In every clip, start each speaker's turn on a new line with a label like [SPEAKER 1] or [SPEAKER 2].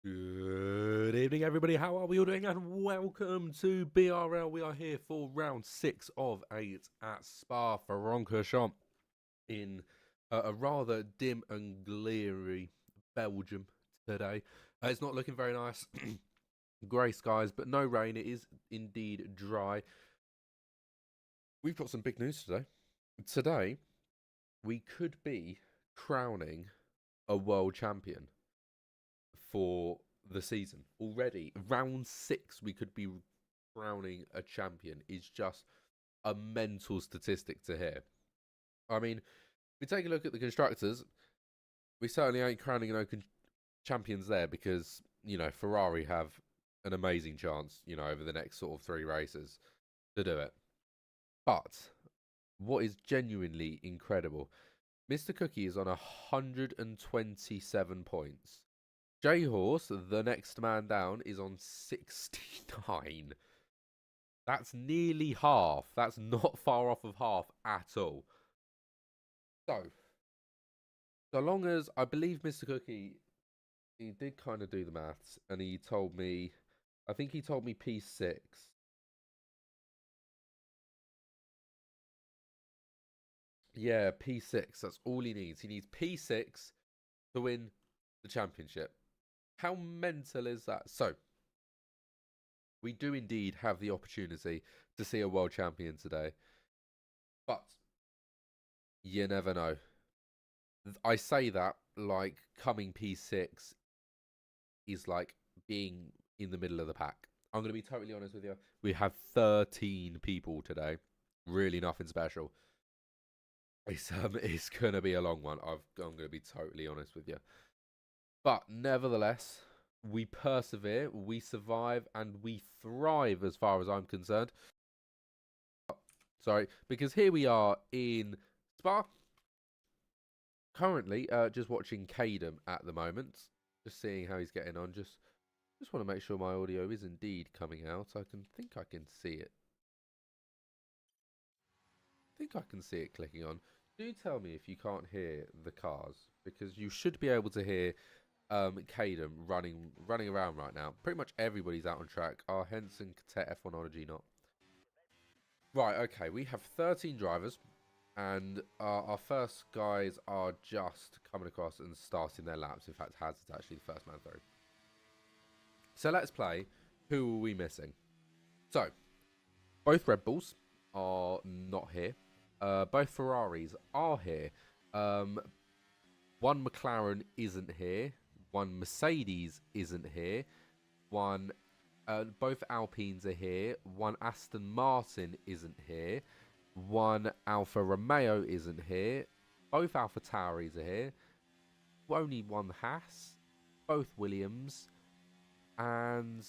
[SPEAKER 1] Good evening, everybody. How are we all doing? And welcome to BRL. We are here for round 6 of 8 at Spa-Francorchamps in a rather dim and glary Belgium today. It's not looking very nice. Grey skies, but no rain. It is indeed dry. We've got some big news today. Today, we could be crowning a world champion for the season already. Round 6, we could be crowning a champion is just a mental statistic to hear. I mean, if we take a look at the constructors, we certainly ain't crowning no champions there because, Ferrari have an amazing chance, over the next sort of 3 races to do it. But what is genuinely incredible, Mr. Cookie is on 127 points. J-Horse, the next man down, is on 69. That's nearly half. That's not far off of half at all. So long as I believe Mr. Cookie, he did kind of do the maths, and he told me, I think he told me P6. Yeah, P6. That's all he needs. He needs P6 to win the championship. How mental is that? So, we do indeed have the opportunity to see a world champion today. But you never know. I say that like coming P6 is like being in the middle of the pack. I'm going to be totally honest with you. We have 13 people today. Really nothing special. It's going to be a long one. I'm going to be totally honest with you. But nevertheless, we persevere, we survive, and we thrive as far as I'm concerned. Sorry, because here we are in Spa. Currently, just watching Cadem at the moment. Just seeing how he's getting on. Just want to make sure my audio is indeed coming out. I can see it. I think I can see it clicking on. Do tell me if you can't hear the cars, because you should be able to hear Cadem running around right now. Pretty much everybody's out on track. Our Henson, Catet, F1ology not. Right, okay, we have 13 drivers, and our first guys are just coming across and starting their laps. In fact, Haz is actually the first man through. So let's play Who Are We Missing? So, both Red Bulls are not here. Both Ferraris are here. One McLaren isn't here. One Mercedes isn't here. Both Alpines are here. One Aston Martin isn't here. One Alfa Romeo isn't here. Both Alfa Tauris are here. Only one Haas. Both Williams. And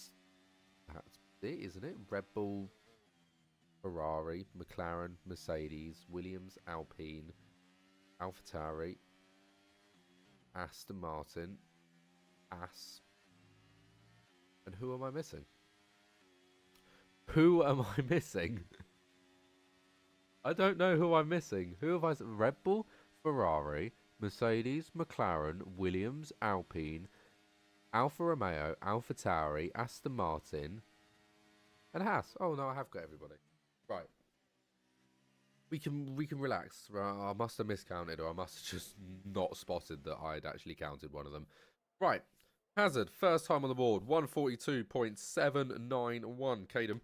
[SPEAKER 1] that's it, isn't it? Red Bull, Ferrari, McLaren, Mercedes, Williams, Alpine, Alfa Tauri, Aston Martin, As. And who am I missing? Who am I missing? I don't know who I'm missing. Who have I... Red Bull, Ferrari, Mercedes, McLaren, Williams, Alpine, Alfa Romeo, Alfa Tauri, Aston Martin, and Haas. Oh no, I have got everybody. Right. We can relax. I must have miscounted, or I must have just not spotted that I'd actually counted one of them. Right. Hazard, first time on the board, 142.791. Cadem,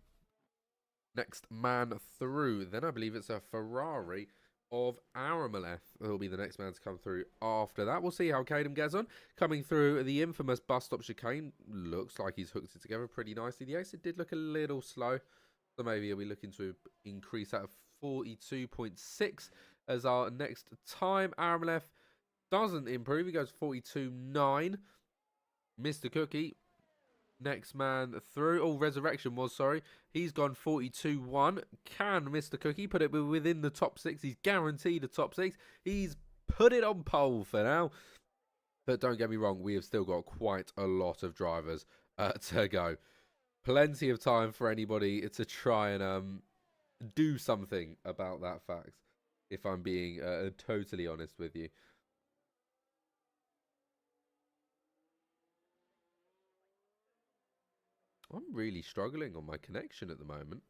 [SPEAKER 1] next man through. Then I believe it's a Ferrari of Aramaleth. It'll be the next man to come through after that. We'll see how Cadem gets on. Coming through the infamous bus stop chicane. Looks like he's hooked it together pretty nicely. The exit did look a little slow. So maybe he'll be looking to increase that of 42.6 as our next time. Aramaleth doesn't improve. He goes 42.9. Mr. Cookie, next man through. Oh, Resurrection was, sorry. He's gone 42.1. Can Mr. Cookie put it within the top 6? He's guaranteed a top 6. He's put it on pole for now. But don't get me wrong, we have still got quite a lot of drivers to go. Plenty of time for anybody to try and do something about that fact, if I'm being totally honest with you. I'm really struggling on my connection at the moment.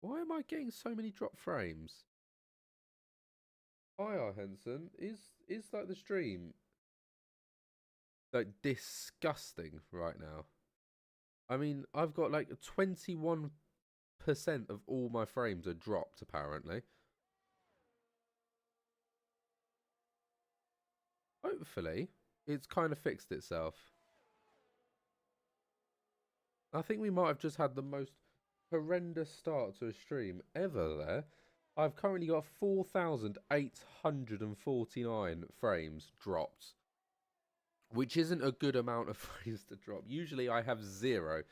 [SPEAKER 1] Why am I getting so many drop frames? IR Henson, is like the stream like disgusting right now? I mean, I've got like 21% of all my frames are dropped apparently. Hopefully, it's kind of fixed itself. I think we might have just had the most horrendous start to a stream ever there. I've currently got 4,849 frames dropped, which isn't a good amount of frames to drop. Usually I have 0,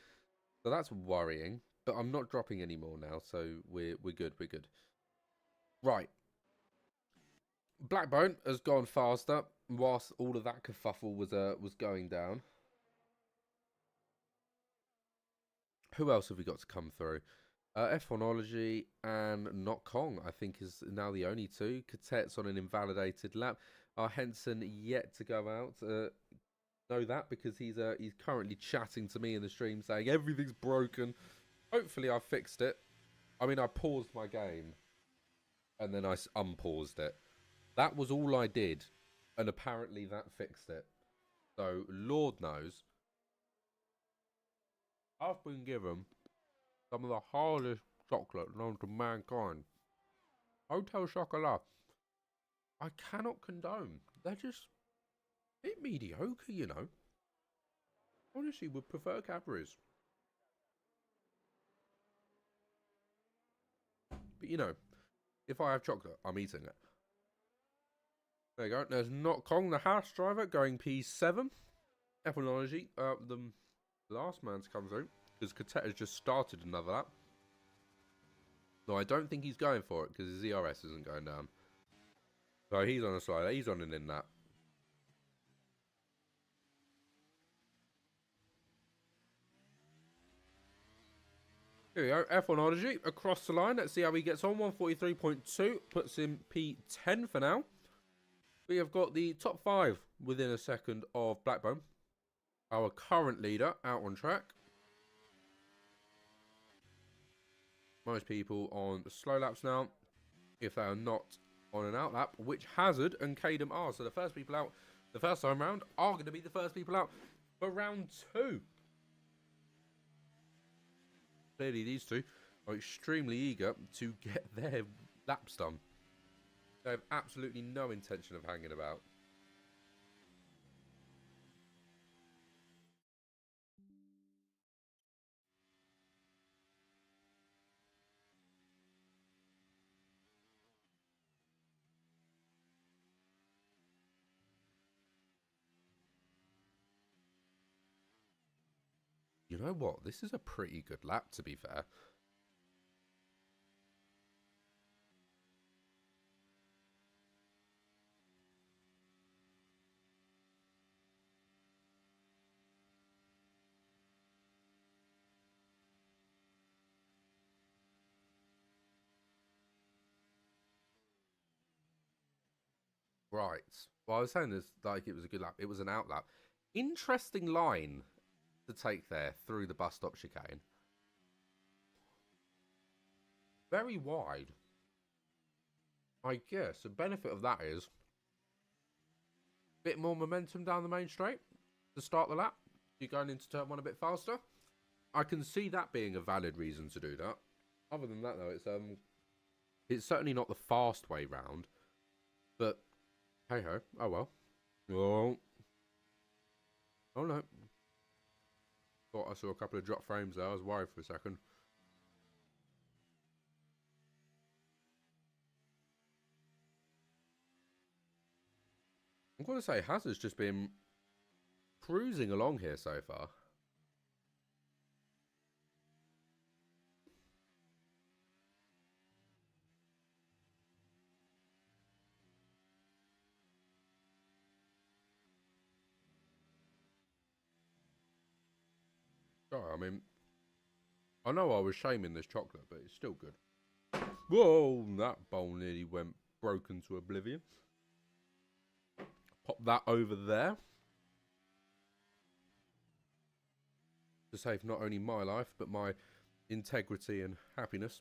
[SPEAKER 1] so that's worrying. But I'm not dropping anymore now, so we're good. We're good. Right. Blackbone has gone faster whilst all of that kerfuffle was going down. Who else have we got to come through? F1ology and Not Kong, I think, is now the only two. Catet's on an invalidated lap. Our Henson yet to go out. Know that because he's currently chatting to me in the stream saying everything's broken. Hopefully I fixed it. I mean, I paused my game and then I unpaused it. That was all I did, and apparently that fixed it. So Lord knows, I've been given some of the hardest chocolate known to mankind. Hotel Chocolat. I cannot condone. They're just a bit mediocre, you know. Honestly, would prefer Cadbury's. But you know, if I have chocolate, I'm eating it. There you go. There's Not Kong, the house driver, going P7. Ephenology, the last man to come through, because Catet has just started another lap. No, I don't think he's going for it because his ERS isn't going down. So he's on a slider. He's on an in that. Here we go. F1ology across the line. Let's see how he gets on. 143.2 puts him P10 for now. We have got the top 5 within a second of Blackbone. Our current leader out on track. Most people on slow laps now. If they are not on an out lap, which Hazard and Cadem are. So the first people out the first time round are going to be the first people out for round 2. Clearly these two are extremely eager to get their laps done. They have absolutely no intention of hanging about. You know what? This is a pretty good lap, to be fair. Right. Well, I was saying this like it was a good lap. It was an out lap. Interesting line to take there through the bus stop chicane. Very wide. I guess the benefit of that is a bit more momentum down the main straight to start the lap. You're going into turn 1 a bit faster. I can see that being a valid reason to do that. Other than that, though, it's certainly not the fast way round. But hey ho, oh well. Oh no. Thought I saw a couple of drop frames there. I was worried for a second. I'm going to say Hazard's just been cruising along here so far. Oh, I mean, I know I was shaming this chocolate, but it's still good. Whoa, that bowl nearly went broken to oblivion. Pop that over there. to save not only my life, but my integrity and happiness.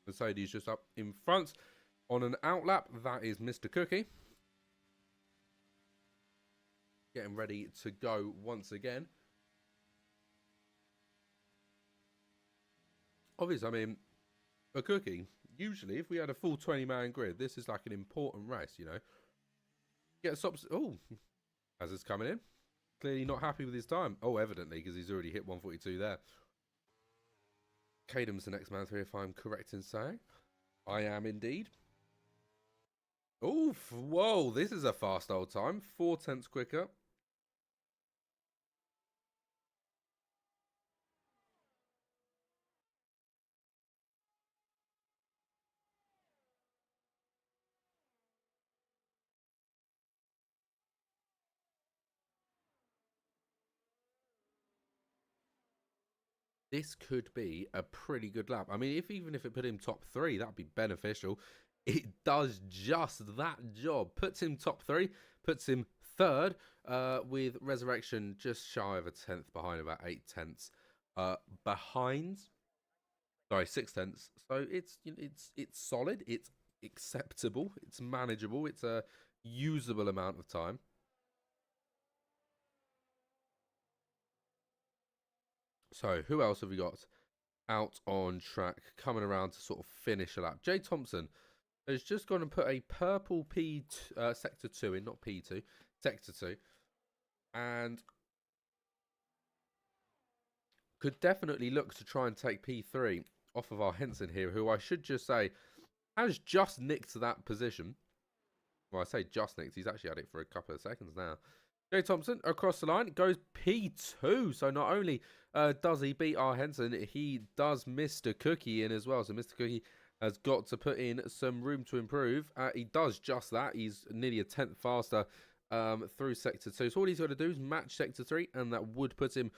[SPEAKER 1] Mercedes just up in front on an outlap. That is Mr. Cookie. Getting ready to go once again. Obviously, I mean, a Cookie, usually if we had a full 20-man grid, this is like an important race, you know. Get stops. Oh, as it's coming in. Clearly not happy with his time. Oh, evidently, because he's already hit 142 there. Cadam's the next man through, if I'm correct in saying. I am indeed. Oh, whoa, this is a fast old time. 4/10 quicker. This could be a pretty good lap. I mean, even if it put him top 3, that'd be beneficial. It does just that job. Puts him top 3, puts him 3rd, with Resurrection just shy of a 10th behind, about 8/10 behind. Sorry, 6/10. So it's solid. It's acceptable. It's manageable. It's a usable amount of time. So who else have we got out on track coming around to sort of finish a lap? Jay Thompson has just gone and put a purple sector 2 in, not P2, sector 2, and could definitely look to try and take P3 off of our Henson here, who I should just say has just nicked that position. Well, I say just nicked, he's actually had it for a couple of seconds now. Jay Thompson across the line goes P2. So not only does he beat our Henson, he does Mr. Cookie in as well. So Mr. Cookie has got to put in some room to improve. He does just that. He's nearly a 10th faster through Sector 2. So all he's got to do is match Sector 3, and that would put him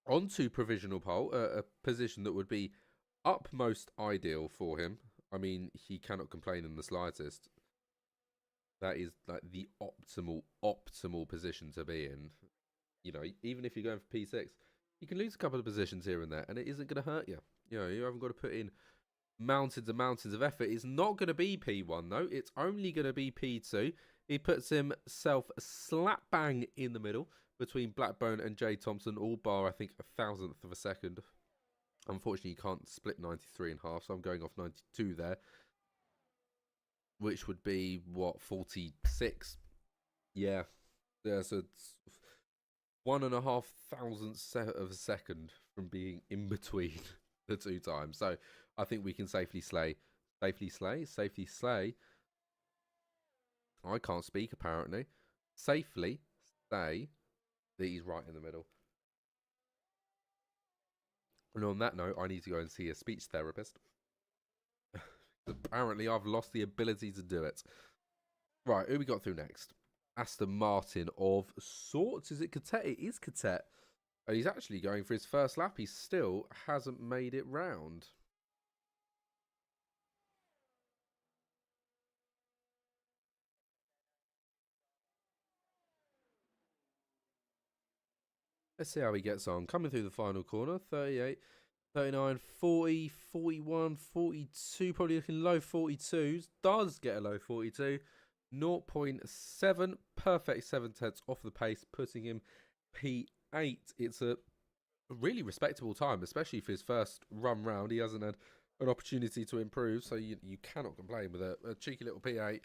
[SPEAKER 1] onto provisional pole, a position that would be utmost ideal for him. I mean, he cannot complain in the slightest. That is like the optimal position to be in. You know, even if you're going for P6, you can lose a couple of positions here and there, and it isn't going to hurt you. You know, you haven't got to put in mountains and mountains of effort. It's not going to be P1, though. It's only going to be P2. He puts himself slap bang in the middle between Blackbone and Jay Thompson, all bar, I think, 1,000th of a second. Unfortunately, you can't split 93 in half, so I'm going off 92 there. Which would be, what, 46? Yeah. Yeah, so it's 1,500th of a second from being in between the two times. So I think we can safely slay. Safely slay. I can't speak, apparently. Safely say that he's right in the middle. And on that note, I need to go and see a speech therapist. Apparently, I've lost the ability to do it. Right, who we got through next? Aston Martin of sorts. Is it Catet? It is Catet. And he's actually going for his first lap. He still hasn't made it round. Let's see how he gets on. Coming through the final corner. 38, 39, 40, 41, 42. Probably looking low 42s. Does get a low 42. 0.7. Perfect 7/10 off the pace, putting him P8. It's a really respectable time, especially for his first run round. He hasn't had an opportunity to improve, so you cannot complain with a cheeky little P8.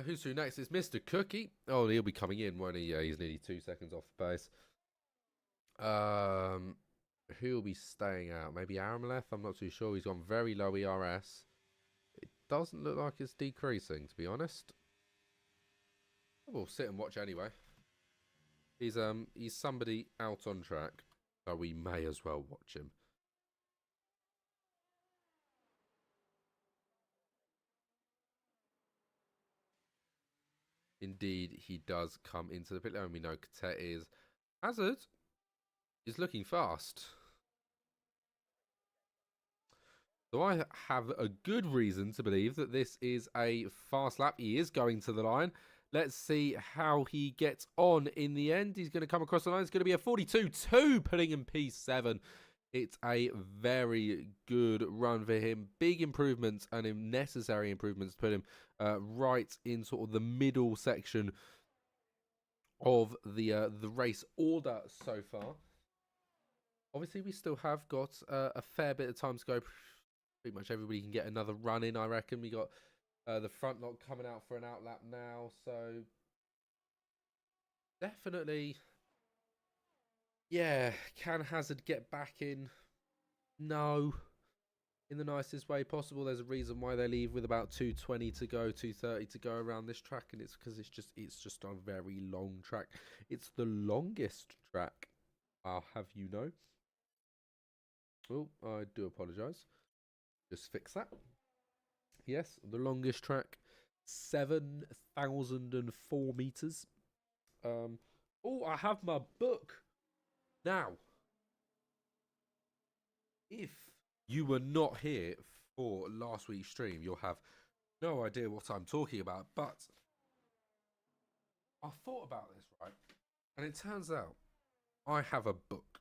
[SPEAKER 1] Who's through next? It's Mr. Cookie. Oh, he'll be coming in, won't he? Yeah, he's nearly 2 seconds off the pace. Who'll be staying out? Maybe Aramleth? I'm not too sure. He's gone very low ERS. It doesn't look like it's decreasing, to be honest. We'll sit and watch anyway. He's somebody out on track, so we may as well watch him. Indeed, he does come into the pit lane. We know Catet is. Hazard is looking fast. So I have a good reason to believe that this is a fast lap. He is going to the line. Let's see how he gets on in the end. He's going to come across the line. It's going to be a 42-2, putting him P7. It's a very good run for him. Big improvements and necessary improvements to put him right in sort of the middle section of the race order so far. Obviously, we still have got a fair bit of time to go. Pretty much everybody can get another run in, I reckon. We got the front lot coming out for an outlap now, so definitely, yeah. Can Hazard get back in? No, in the nicest way possible. There's a reason why they leave with about 220 to go, 230 to go around this track, and it's because it's just a very long track. It's the longest track, I'll have you know. Oh, I do apologise. Just fix that. Yes, the longest track, 7,004 meters. Oh, I have my book now. If you were not here for last week's stream, you'll have no idea what I'm talking about. But I thought about this, right? And it turns out I have a book.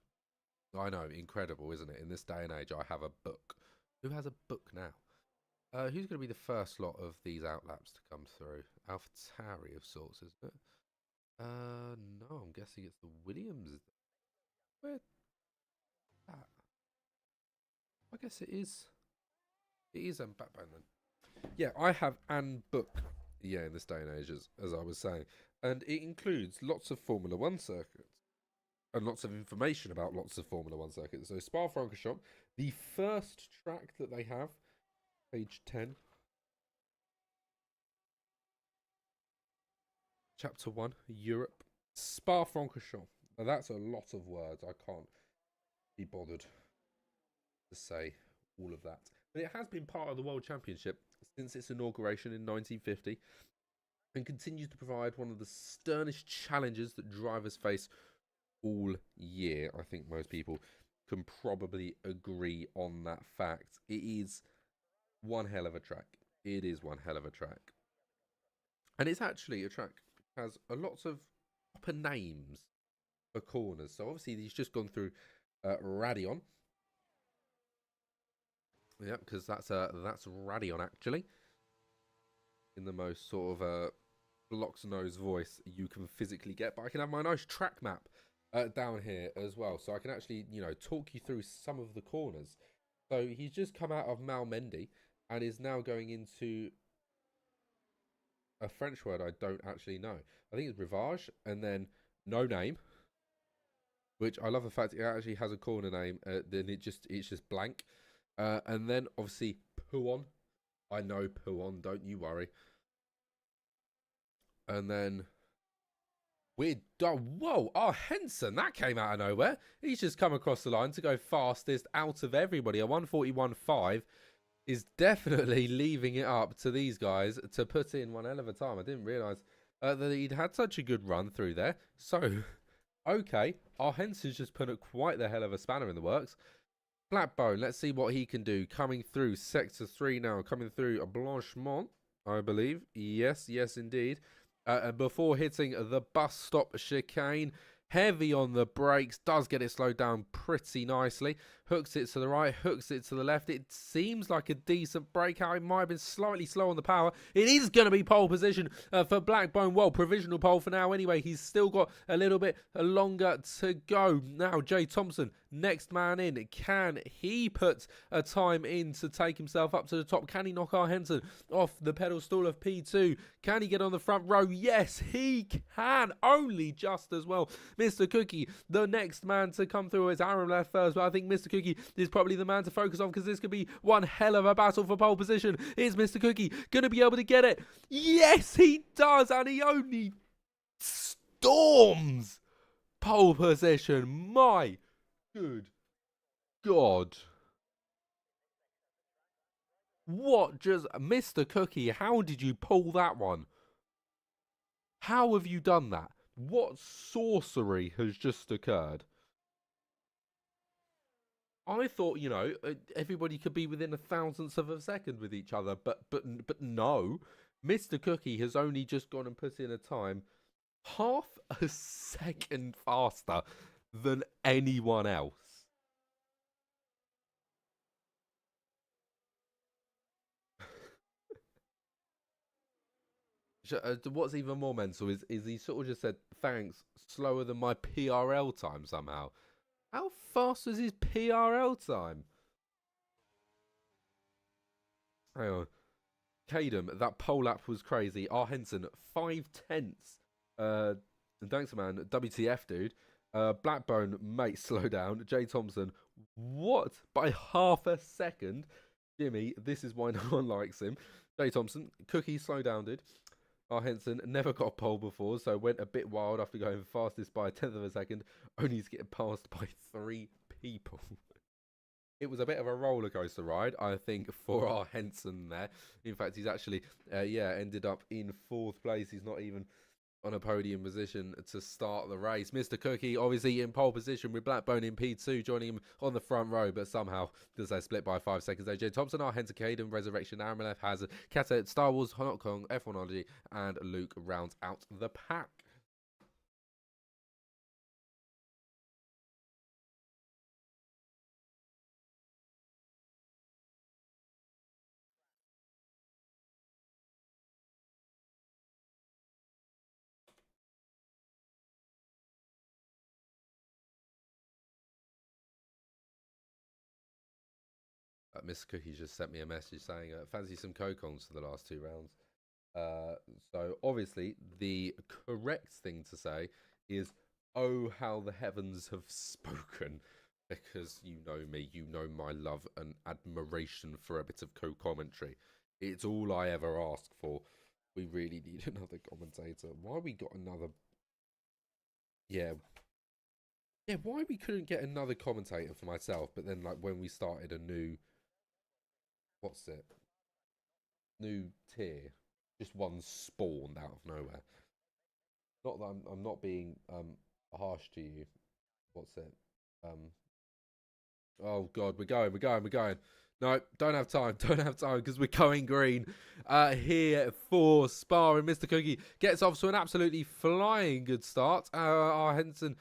[SPEAKER 1] I know, incredible, isn't it? In this day and age, I have a book. Who has a book now? Who's going to be the first lot of these outlaps to come through? AlphaTauri of sorts, isn't it? No, I'm guessing it's the Williams. Where? That? I guess it is. It is Backbone then. Yeah, I have an book. Yeah, in this day and age, as I was saying, and it includes lots of Formula One circuits and lots of information about lots of Formula One circuits. So Spa-Francorchamps, the first track that they have, page 10. Chapter 1, Europe. Spa-Francorchamps. Now that's a lot of words. I can't be bothered to say all of that. But it has been part of the World Championship since its inauguration in 1950 and continues to provide one of the sternest challenges that drivers face all year. I think most people can probably agree on that fact. It is one hell of a track. It is one hell of a track. And it's actually a track that has a lot of proper names for corners. So obviously he's just gone through Radion. Yeah, because that's Radion actually. In the most sort of block's nose voice you can physically get. But I can have my nice track map down here as well. So I can actually, talk you through some of the corners. So he's just come out of Malmendy and is now going into a French word I don't actually know. I think it's Rivage and then no name. Which I love the fact it actually has a corner name. Then it's just blank. And then obviously Pouon. I know Pouon, don't you worry. And then we're done. Whoa, Henson, that came out of nowhere. He's just come across the line to go fastest out of everybody. A 141.5 is definitely leaving it up to these guys to put in one hell of a time. I didn't realise that he'd had such a good run through there. So, okay, Henson's just put quite the hell of a spanner in the works. Blackbone, let's see what he can do. Coming through Sector 3 now. Coming through Blanchemont, I believe. Yes, indeed. Before hitting the bus stop chicane. Heavy on the brakes. Does get it slowed down pretty nicely. Hooks it to the right. Hooks it to the left. It seems like a decent breakout. It might have been slightly slow on the power. It is going to be pole position for Blackbone. Well, provisional pole for now anyway. He's still got a little bit longer to go. Now, Jay Thompson, next man in. Can he put a time in to take himself up to the top? Can he knock Henson off the pedal stool of P2? Can he get on the front row? Yes, he can. Only just as well. Mr. Cookie, the next man to come through. It's Aaron left first, but I think Mr. Cookie is probably the man to focus on because this could be one hell of a battle for pole position. Is Mr. Cookie going to be able to get it? Yes, he does, and he only storms pole position. My good God. What just... Mr. Cookie, how did you pull that one? How have you done that? What sorcery has just occurred? I thought, everybody could be within a thousandth of a second with each other, but no. Mr. Cookie has only just gone and put in a time half a second faster than anyone else. What's even more mental is he sort of just said, thanks, slower than my PRL time somehow. How fast was his PRL time? Hang on. Cadem, that pole lap was crazy. R. Henson, 5/10. Thanks, man. WTF, dude. Blackbone, mate, slow down. Jay Thompson, what? By half a second? Jimmy, this is why no one likes him. Jay Thompson, Cookie, slow down, dude. R. Henson never got a pole before, so went a bit wild after going fastest by a tenth of a second, only to get passed by 3 people. It was a bit of a roller coaster ride, I think, for our Henson there. In fact, he's actually, ended up in 4th place. He's not even on a podium position to start the race. Mr. Cookie, obviously in pole position with Blackbone in P2, joining him on the front row, but somehow does they split by 5 seconds. AJ Thompson, our Henson Caden, Resurrection, Aramilef, Hazard, Kata, Star Wars, Hong Kong, F1ology, and Luke rounds out the pack. Mr. Cookie just sent me a message saying, fancy some Cocons for the last 2 rounds. So obviously the correct thing to say is, oh, how the heavens have spoken. Because you know me, you know my love and admiration for a bit of co-commentary. It's all I ever ask for. We really need another commentator. Why we got another... Yeah, why we couldn't get another commentator for myself, but then like when we started a new... What's it? New tier. Just one spawned out of nowhere. Not that I'm not being harsh to you. What's it? Oh god, we're going. No, don't have time because we're going green here for Spa, and Mr. Cookie gets off to an absolutely flying good start. Our Henson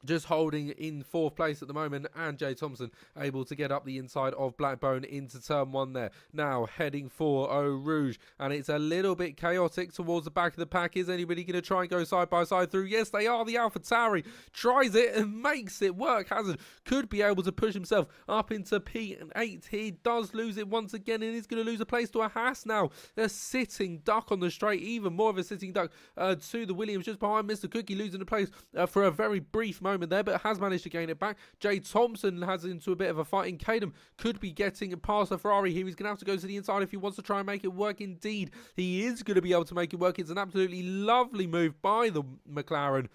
[SPEAKER 1] just holding in 4th place at the moment, and Jay Thompson able to get up the inside of Blackbone into turn 1 there. Now heading for Eau Rouge, and it's a little bit chaotic towards the back of the pack. Is anybody going to try and go side by side through? Yes, they are. The AlphaTauri tries it and makes it work. Hazard could be able to push himself up into P8. He does lose it once again, and is going to lose a place to a Haas now. They're sitting duck on the straight, even more of a sitting duck to the Williams just behind Mr. Cookie, losing the place for a very brief moment there, but has managed to gain it back. Jay Thompson has into a bit of a fight, and Cadem could be getting past the Ferrari here. He's going to have to go to the inside if he wants to try and make it work. Indeed, he is going to be able to make it work. It's an absolutely lovely move by the McLaren.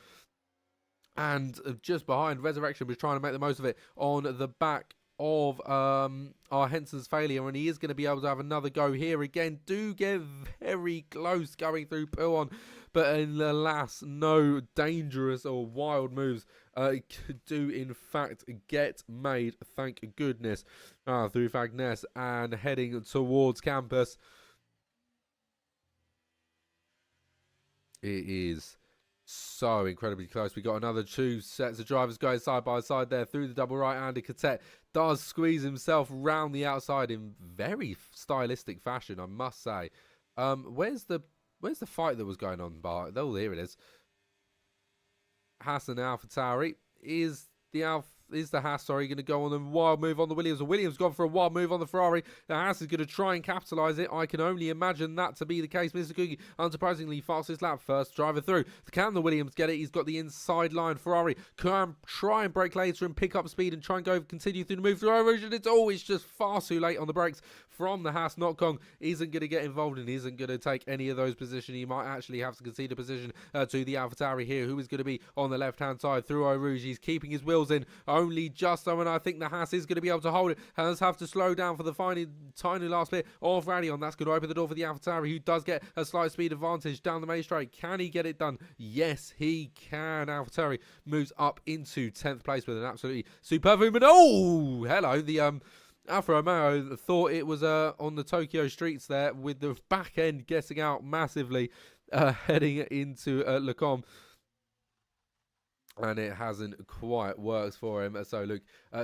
[SPEAKER 1] And just behind, Resurrection was trying to make the most of it on the back of our Henson's failure, and he is going to be able to have another go here again. Do get very close going through Puon, but alas, no dangerous or wild moves do in fact get made, thank goodness, through Fagness and heading towards campus. It is so incredibly close. We got another 2 sets of drivers going side by side there through the double right-hander. Cadet does squeeze himself round the outside in very stylistic fashion, I must say. Where's the fight that was going on? Oh, here it is. Haas and AlphaTauri. Is the Haas, going to go on a wild move on the Williams? The Williams gone for a wild move on the Ferrari. The Haas is going to try and capitalise it. I can only imagine that to be the case. Mr. Cookie, unsurprisingly, fastest lap, first driver through. Can the Williams get it? He's got the inside line. Ferrari can try and brake later and pick up speed and try and continue through the move through Origin. It's just far too late on the brakes from the Haas. Notkong isn't going to get involved and isn't going to take any of those positions. He might actually have to concede a position to the AlphaTauri here, who is going to be on the left-hand side through Eau Rouge. He's keeping his wheels in only just so, and I think the Haas is going to be able to hold it. Has have to slow down for the tiny last bit of Radion. That's going to open the door for the AlphaTauri, who does get a slight speed advantage down the main straight. Can he get it done? Yes, he can. AlphaTauri moves up into 10th place with an absolutely superb movement. Oh, hello. Alfa Romeo thought it was on the Tokyo streets there, with the back end getting out massively, heading into Le Combe. And it hasn't quite worked for him. So Luke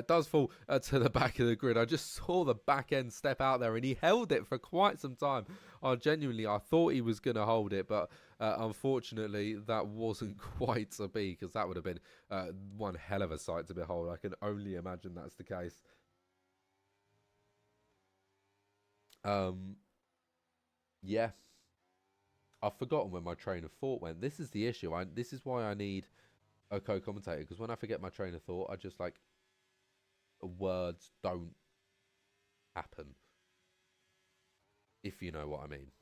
[SPEAKER 1] does fall to the back of the grid. I just saw the back end step out there, and he held it for quite some time. I thought he was going to hold it, but unfortunately that wasn't quite to be, because that would have been one hell of a sight to behold. I can only imagine that's the case. Yeah, I've forgotten where my train of thought went. This is the issue. This is why I need a co-commentator, because when I forget my train of thought, I just like, words don't happen, if you know what I mean.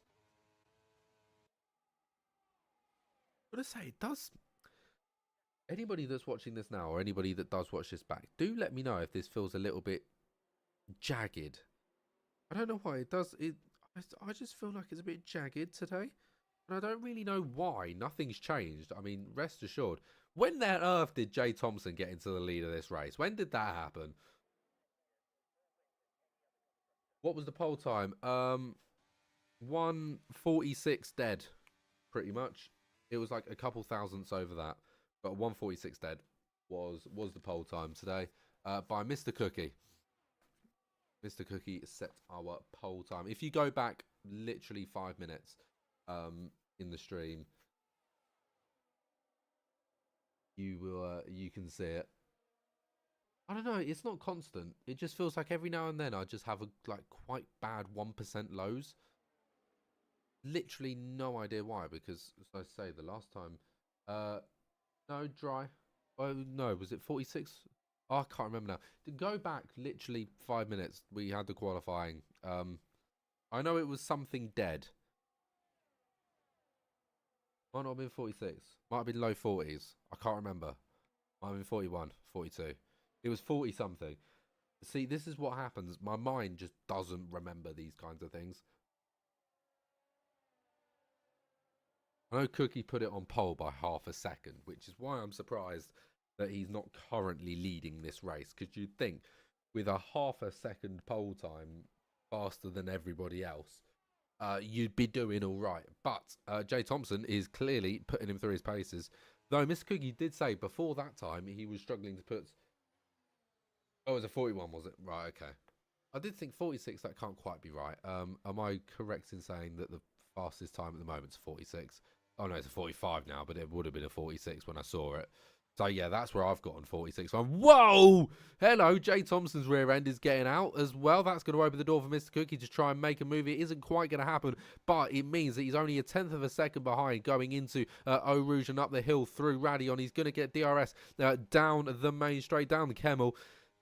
[SPEAKER 1] I'm gonna say, does anybody that's watching this now, or anybody that does watch this back, do let me know if this feels a little bit jagged. I don't know why it does. I just feel like it's a bit jagged today, and I don't really know why. Nothing's changed. I mean, rest assured. When on earth did Jay Thompson get into the lead of this race? When did that happen? What was the pole time? 146 dead, pretty much. It was like a couple thousandths over that, but 146 dead was the pole time today by Mr. Cookie. Mr. Cookie set our pole time. If you go back literally 5 minutes in the stream, you can see it. I don't know. It's not constant. It just feels like every now and then I just have a quite bad 1% lows. Literally no idea why, because as I say, the last time, no, dry. Oh no, was it 46? Oh, I can't remember now. To go back literally 5 minutes, we had the qualifying. I know it was something dead. Might not have been 46. Might have been low 40s. I can't remember. Might have been 41, 42. It was 40 something. See, this is what happens. My mind just doesn't remember these kinds of things. I know Cookie put it on pole by half a second, which is why I'm surprised that he's not currently leading this race. Because you'd think with a half a second pole time faster than everybody else, you'd be doing all right. But Jay Thompson is clearly putting him through his paces. Though Mr. Cookie did say before that time he was struggling to put... Oh, it was a 41, was it? Right, okay. I did think 46, that can't quite be right. Am I correct in saying that the fastest time at the moment is 46? Oh no, it's a 45 now, but it would have been a 46 when I saw it. So yeah, that's where I've gotten 46. Whoa! Hello, Jay Thompson's rear end is getting out as well. That's going to open the door for Mr. Cookie to try and make a move. It isn't quite going to happen, but it means that he's only a tenth of a second behind going into Eau Rouge and up the hill through Radion. He's going to get DRS down the main straight, down the Kemmel.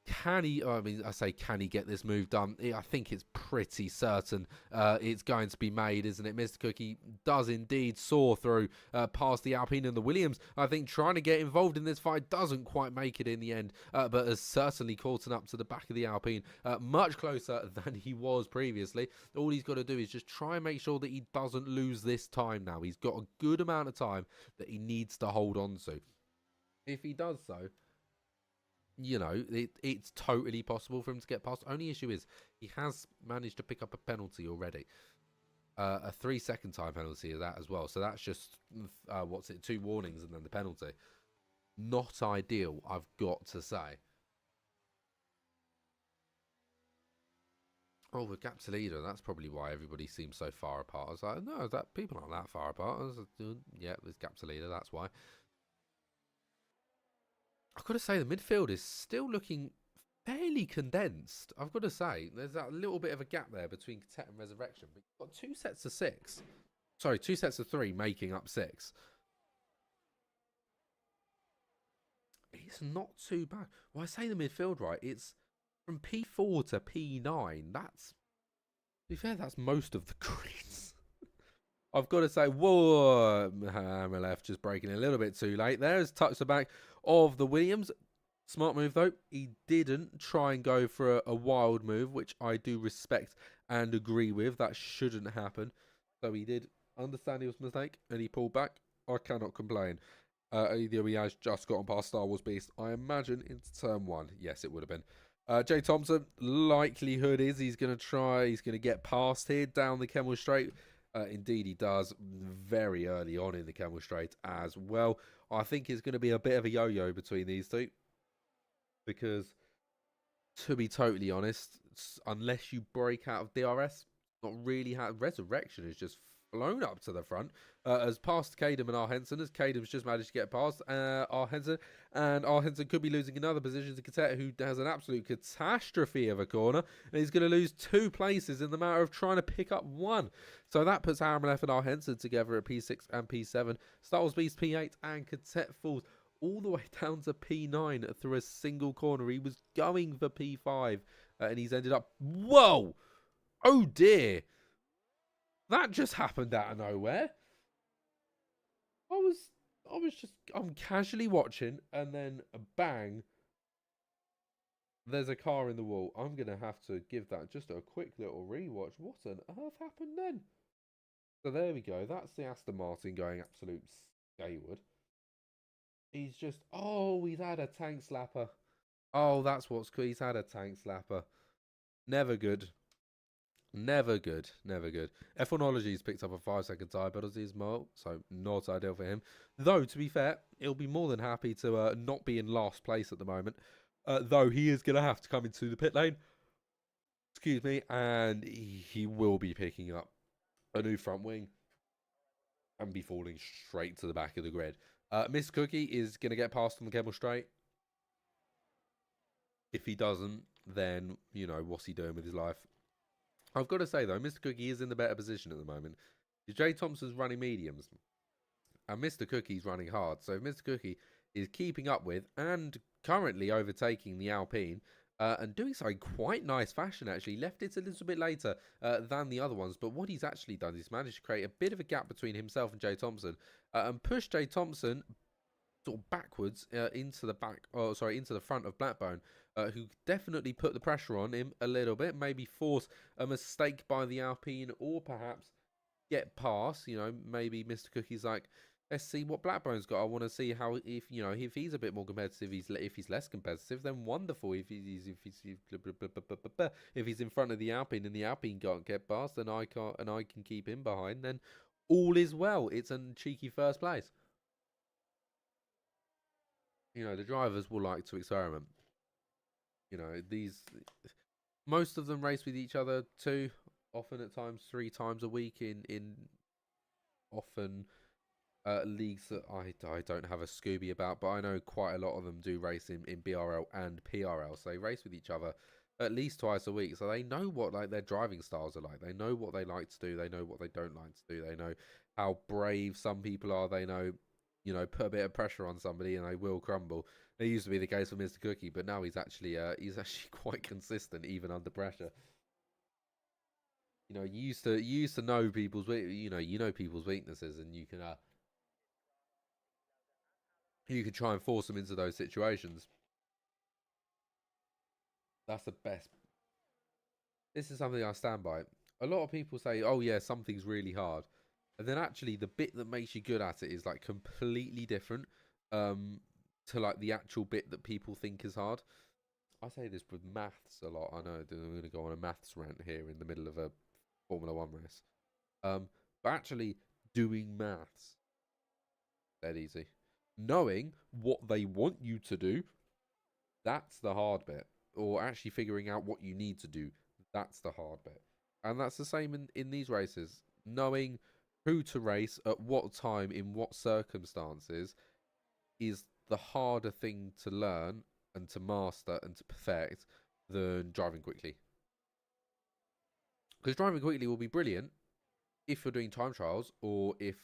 [SPEAKER 1] Can he? I mean, I say, can he get this move done? I think it's pretty certain it's going to be made, isn't it? Mr. Cookie does indeed soar through past the Alpine and the Williams. I think trying to get involved in this fight doesn't quite make it in the end, but has certainly caught up to the back of the Alpine, much closer than he was previously. All he's got to do is just try and make sure that he doesn't lose this time now. He's got a good amount of time that he needs to hold on to. If he does so, you know, it's totally possible for him to get past. Only issue is he has managed to pick up a penalty already. A 3-second time penalty is that as well. So that's just, 2 warnings and then the penalty. Not ideal, I've got to say. Oh, the gap to leader. That's probably why everybody seems so far apart. I was like, no, that people aren't that far apart. I was like, yeah, there's gap to leader. That's why. I've got to say, the midfield is still looking fairly condensed. I've got to say, there's that little bit of a gap there between Cadet and Resurrection. But you've got 2 sets of 6. Sorry, 2 sets of 3 making up 6. It's not too bad. Well, I say the midfield, right? It's from P4 to P9. That's, to be fair, that's most of the greens. I've got to say, whoa, hammer left, just breaking a little bit too late. There's touch the back of the Williams. Smart move, though. He didn't try and go for a wild move, which I do respect and agree with. That shouldn't happen. So he did understand he was a mistake, and he pulled back. I cannot complain. Either he has just gotten past Star Wars Beast. I imagine into turn 1. Yes, it would have been. Jay Thompson, likelihood is he's going to try, he's going to get past here down the Kemmel Straight. Indeed, he does very early on in the Kemmel Straight as well. I think it's going to be a bit of a yo-yo between these two because, to be totally honest, unless you break out of DRS, not really how Resurrection has just flown up to the front as past Kadem and R. Henson, as Kadem's just managed to get past R. Henson, and R. Henson could be losing another position to Cadet, who has an absolute catastrophe of a corner, and he's going to lose 2 places in the matter of trying to pick up 1. So that puts Aramalev and R. Henson together at P6 and P7, Star Wars Beast P8, and Cadet falls all the way down to P9 through a single corner. He was going for P5, and he's ended up... Whoa! Oh dear! That just happened out of nowhere. I'm casually watching, and then bang, there's a car in the wall. I'm going to have to give that just a quick little rewatch. What on earth happened then? So there we go. That's the Aston Martin going absolute skayward. He's just... Oh, he's had a tank slapper. Oh, that's what's cool. He's had a tank slapper. Never good. Never good. Never good. F1ology's picked up a 5-second tyre penalty as well, so not ideal for him. Though, to be fair, he'll be more than happy to not be in last place at the moment. Though he is going to have to come into the pit lane. Excuse me. And he will be picking up a new front wing and be falling straight to the back of the grid. Mr. Cookie is going to get past on the Kemmel Straight. If he doesn't, then, you know, what's he doing with his life? I've got to say, though, Mr. Cookie is in the better position at the moment. Jay Thompson's running mediums, and Mr. Cookie's running hard. So Mr. Cookie is keeping up with and currently overtaking the Alpine, and doing so in quite nice fashion, actually. Left it a little bit later than the other ones, but what he's actually done is managed to create a bit of a gap between himself and Jay Thompson, and push Jay Thompson sort of backwards into the front of Blackbone, who definitely put the pressure on him a little bit, maybe force a mistake by the Alpine, or perhaps get past. You know, maybe Mr. Cookie's like, let's see what Blackbone's got. I want to see how, if you know, if he's a bit more competitive, if he's less competitive, then wonderful. If he's in front of the Alpine and the Alpine can't get past, and I can keep him behind, then all is well. It's a cheeky first place. You know, the drivers will like to experiment. You know, most of them race with each other 2, often at times 3 times a week in often leagues that I don't have a Scooby about, but I know quite a lot of them do race in BRL and PRL, so they race with each other at least twice a week, so they know what like their driving styles are like. They know what they like to do. They know what they don't like to do. They know how brave some people are. They know, you know, put a bit of pressure on somebody and they will crumble. It used to be the case for Mr. Cookie, but now he's actually quite consistent even under pressure. You know, you used to know people's people's weaknesses, and you can try and force them into those situations. That's the best. This is something I stand by. A lot of people say, "Oh yeah, something's really hard," and then actually the bit that makes you good at it is like completely different to like the actual bit that people think is hard. I say this with maths a lot. I know I'm going to go on a maths rant here in the middle of a Formula One race. But actually doing maths, that easy. Knowing what they want you to do, that's the hard bit. Or actually figuring out what you need to do, that's the hard bit. And that's the same in these races. Knowing who to race, at what time, in what circumstances, is the harder thing to learn and to master and to perfect than driving quickly. Because driving quickly will be brilliant if you're doing time trials, or if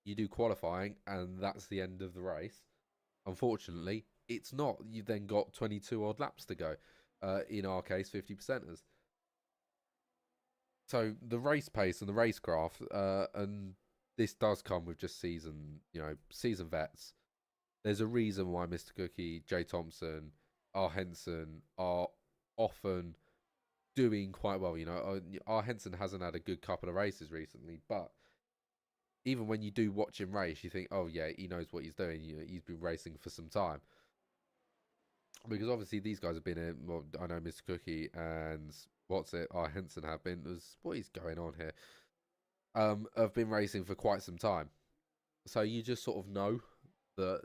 [SPEAKER 1] you do qualifying and that's the end of the race. Unfortunately, it's not. You've then got 22 odd laps to go. In our case, 50%ers. So the race pace and the racecraft, and this does come with just season vets. There's a reason why Mr. Cookie, Jay Thompson, R. Henson are often doing quite well. You know, R. Henson hasn't had a good couple of races recently, but even when you do watch him race, you think, oh yeah, he knows what he's doing. You know, he's been racing for some time. because obviously these guys have been in. Well, I know Mr. Cookie and what's it, our Henson have been. What is going on here? Have been racing for quite some time, so you just sort of know that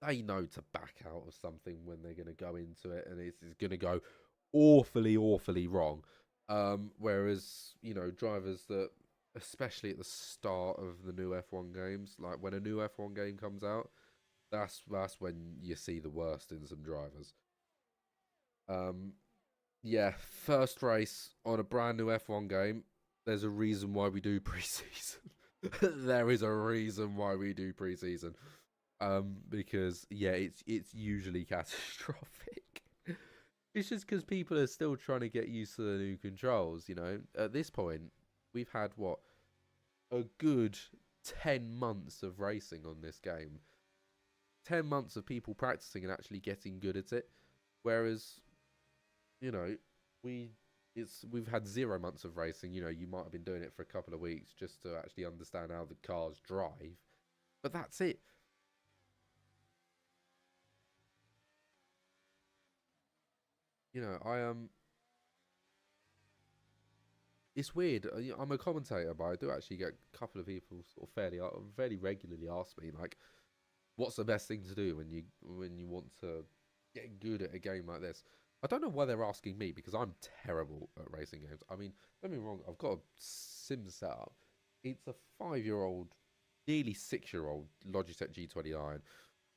[SPEAKER 1] they know to back out of something when they're going to go into it, and it's going to go awfully, awfully wrong. Whereas drivers that, especially at the start of the new F1 games, like when a new F1 game comes out, that's when you see the worst in some drivers. Um, yeah, first race on a brand new F1 game. There's a reason why we do preseason. There is a reason why we do preseason. Because yeah, it's usually catastrophic. It's just because people are still trying to get used to the new controls. At this point, we've had what, a good 10 months of racing on this game. 10 months of people practicing and actually getting good at it. Whereas, you know, we've had 0 months of racing. You might have been doing it for a couple of weeks just to actually understand how the cars drive, but that's it. I. It's weird. I'm a commentator, but I do actually get a couple of people sort of fairly regularly ask me like, "What's the best thing to do when you want to get good at a game like this?" I don't know why they're asking me because I'm terrible at racing games. I mean, don't get me wrong. I've got a sim set up. It's a 5-year-old, nearly 6-year-old Logitech G29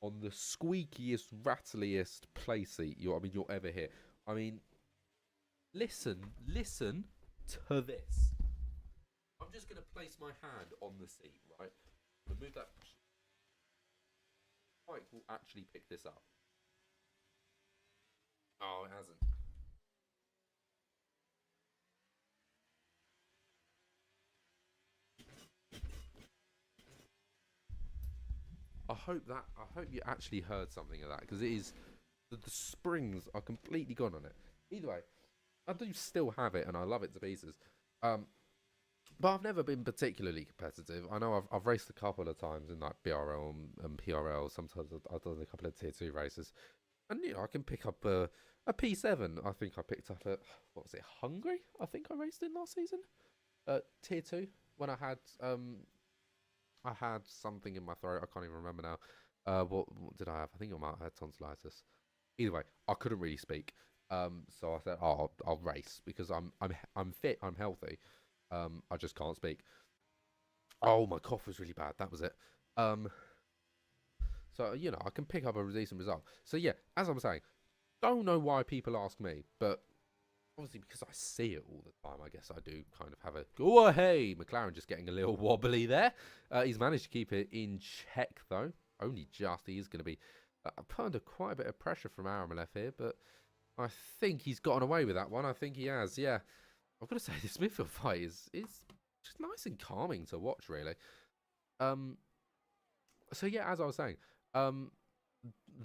[SPEAKER 1] on the squeakiest, rattliest play seat you'll ever hear. I mean, listen to this. I'm just going to place my hand on the seat, right? Remove that. Mike will actually pick this up. Oh, it hasn't. I hope you actually heard something of that because it is the springs are completely gone on it. Either way, I do still have it and I love it to pieces. Um, but I've never been particularly competitive. I know I've raced a couple of times in like BRL and PRL. Sometimes I've done a couple of tier 2 races, and I can pick up a P7. I think I picked up at, what was it, Hungary? I think I raced in last season. Tier 2 when I had something in my throat. I can't even remember now. What did I have? I think I might have had tonsillitis. Either way, I couldn't really speak. So I said, "Oh, I'll race because I'm fit. I'm healthy. I just can't speak." Oh, my cough was really bad. That was it. Um, so I can pick up a decent result. So yeah, as I'm saying, don't know why people ask me, but obviously because I see it all the time, I guess I do kind of have a oh hey, McLaren just getting a little wobbly there. He's managed to keep it in check though, only just. He is going to be under quite a bit of pressure from Aramalef here, but I think he's gotten away with that one. I think he has. Yeah, I've got to say this midfield fight is just nice and calming to watch, really. Um, so yeah, as I was saying, um,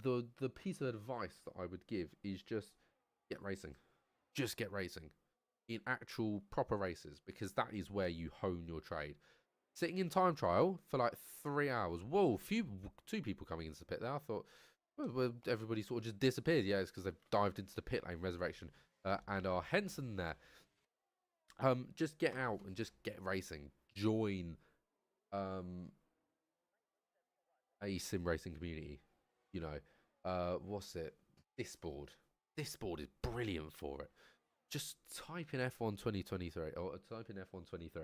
[SPEAKER 1] the piece of advice that I would give is just get racing. Just get racing in actual proper races because that is where you hone your trade. Sitting in time trial for like 3 hours. Whoa, two people coming into the pit there. I thought, well, everybody sort of just disappeared. Yeah, it's because they've dived into the pit lane resurrection and our Henson there. Just get out and just get racing. Join a sim racing community. What's it? Discord. Discord is brilliant for it. Just type in F1 2023 or type in F1 23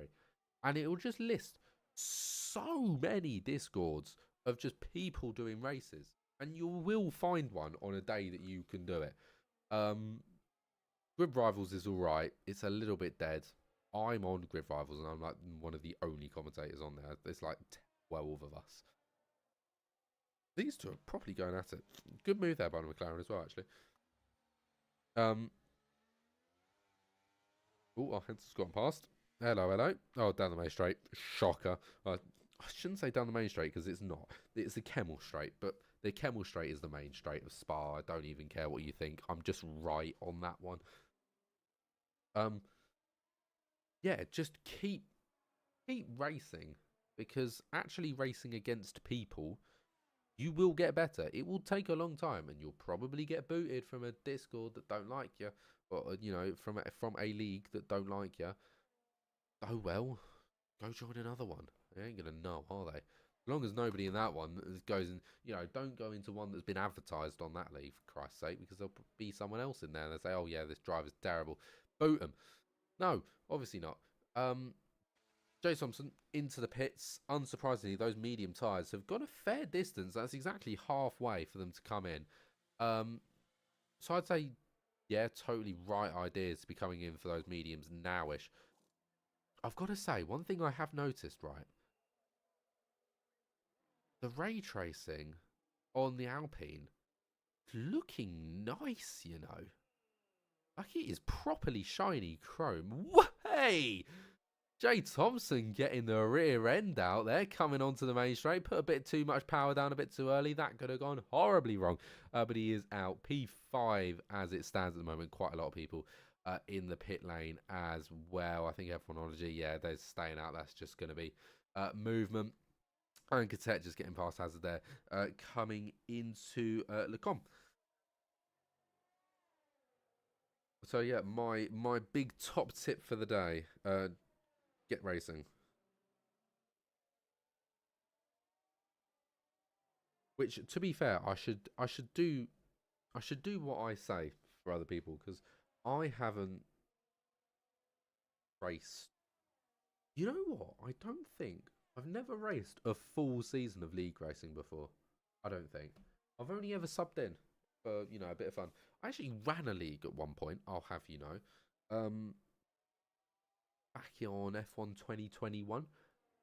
[SPEAKER 1] and it will just list so many discords of just people doing races and you will find one on a day that you can do it. Grid Rivals is all right. It's a little bit dead. I'm on Grid Rivals and I'm like one of the only commentators on there. There's like 12 of us. These two are properly going at it. Good move there by McLaren as well, actually. um Oh, our Henson's gone past. Hello, hello. Oh, down the main straight. Shocker. I shouldn't say down the main straight because it's not. It's the Kemmel straight, but the Kemmel straight is the main straight of Spa. I don't even care what you think. I'm just right on that one. Um, yeah, just keep racing because actually racing against people You will get better. It will take a long time, and you'll probably get booted from a Discord that don't like you, or from a league that don't like you. Oh well, go join another one. They ain't gonna know, are they? As long as nobody in that one goes in, don't go into one that's been advertised on that league, for Christ's sake, because there'll be someone else in there and they say, oh yeah, this driver's terrible. Boot them. No, obviously not. Jay Thompson into the pits. Unsurprisingly, those medium tyres have gone a fair distance. That's exactly halfway for them to come in. So I'd say, yeah, totally right ideas to be coming in for those mediums nowish. I've got to say, one thing I have noticed, right? The ray tracing on the Alpine looking nice, Like it is properly shiny chrome. Hey! Jay Thompson getting the rear end out there, coming onto the main straight, put a bit too much power down a bit too early. That could have gone horribly wrong, but he is out. P5 as it stands at the moment. Quite a lot of people in the pit lane as well. I think F1ology, yeah, they're staying out. That's just going to be movement. And Catet just getting past Hazard there, coming into Lecom. So yeah, my big top tip for the day, get racing. Which, to be fair, I should do what I say for other people, because I haven't raced. You know what? I've never raced a full season of league racing before. I don't think. I've only ever subbed in for a bit of fun. I actually ran a league at one point. I'll have you know. Back on F1 2021,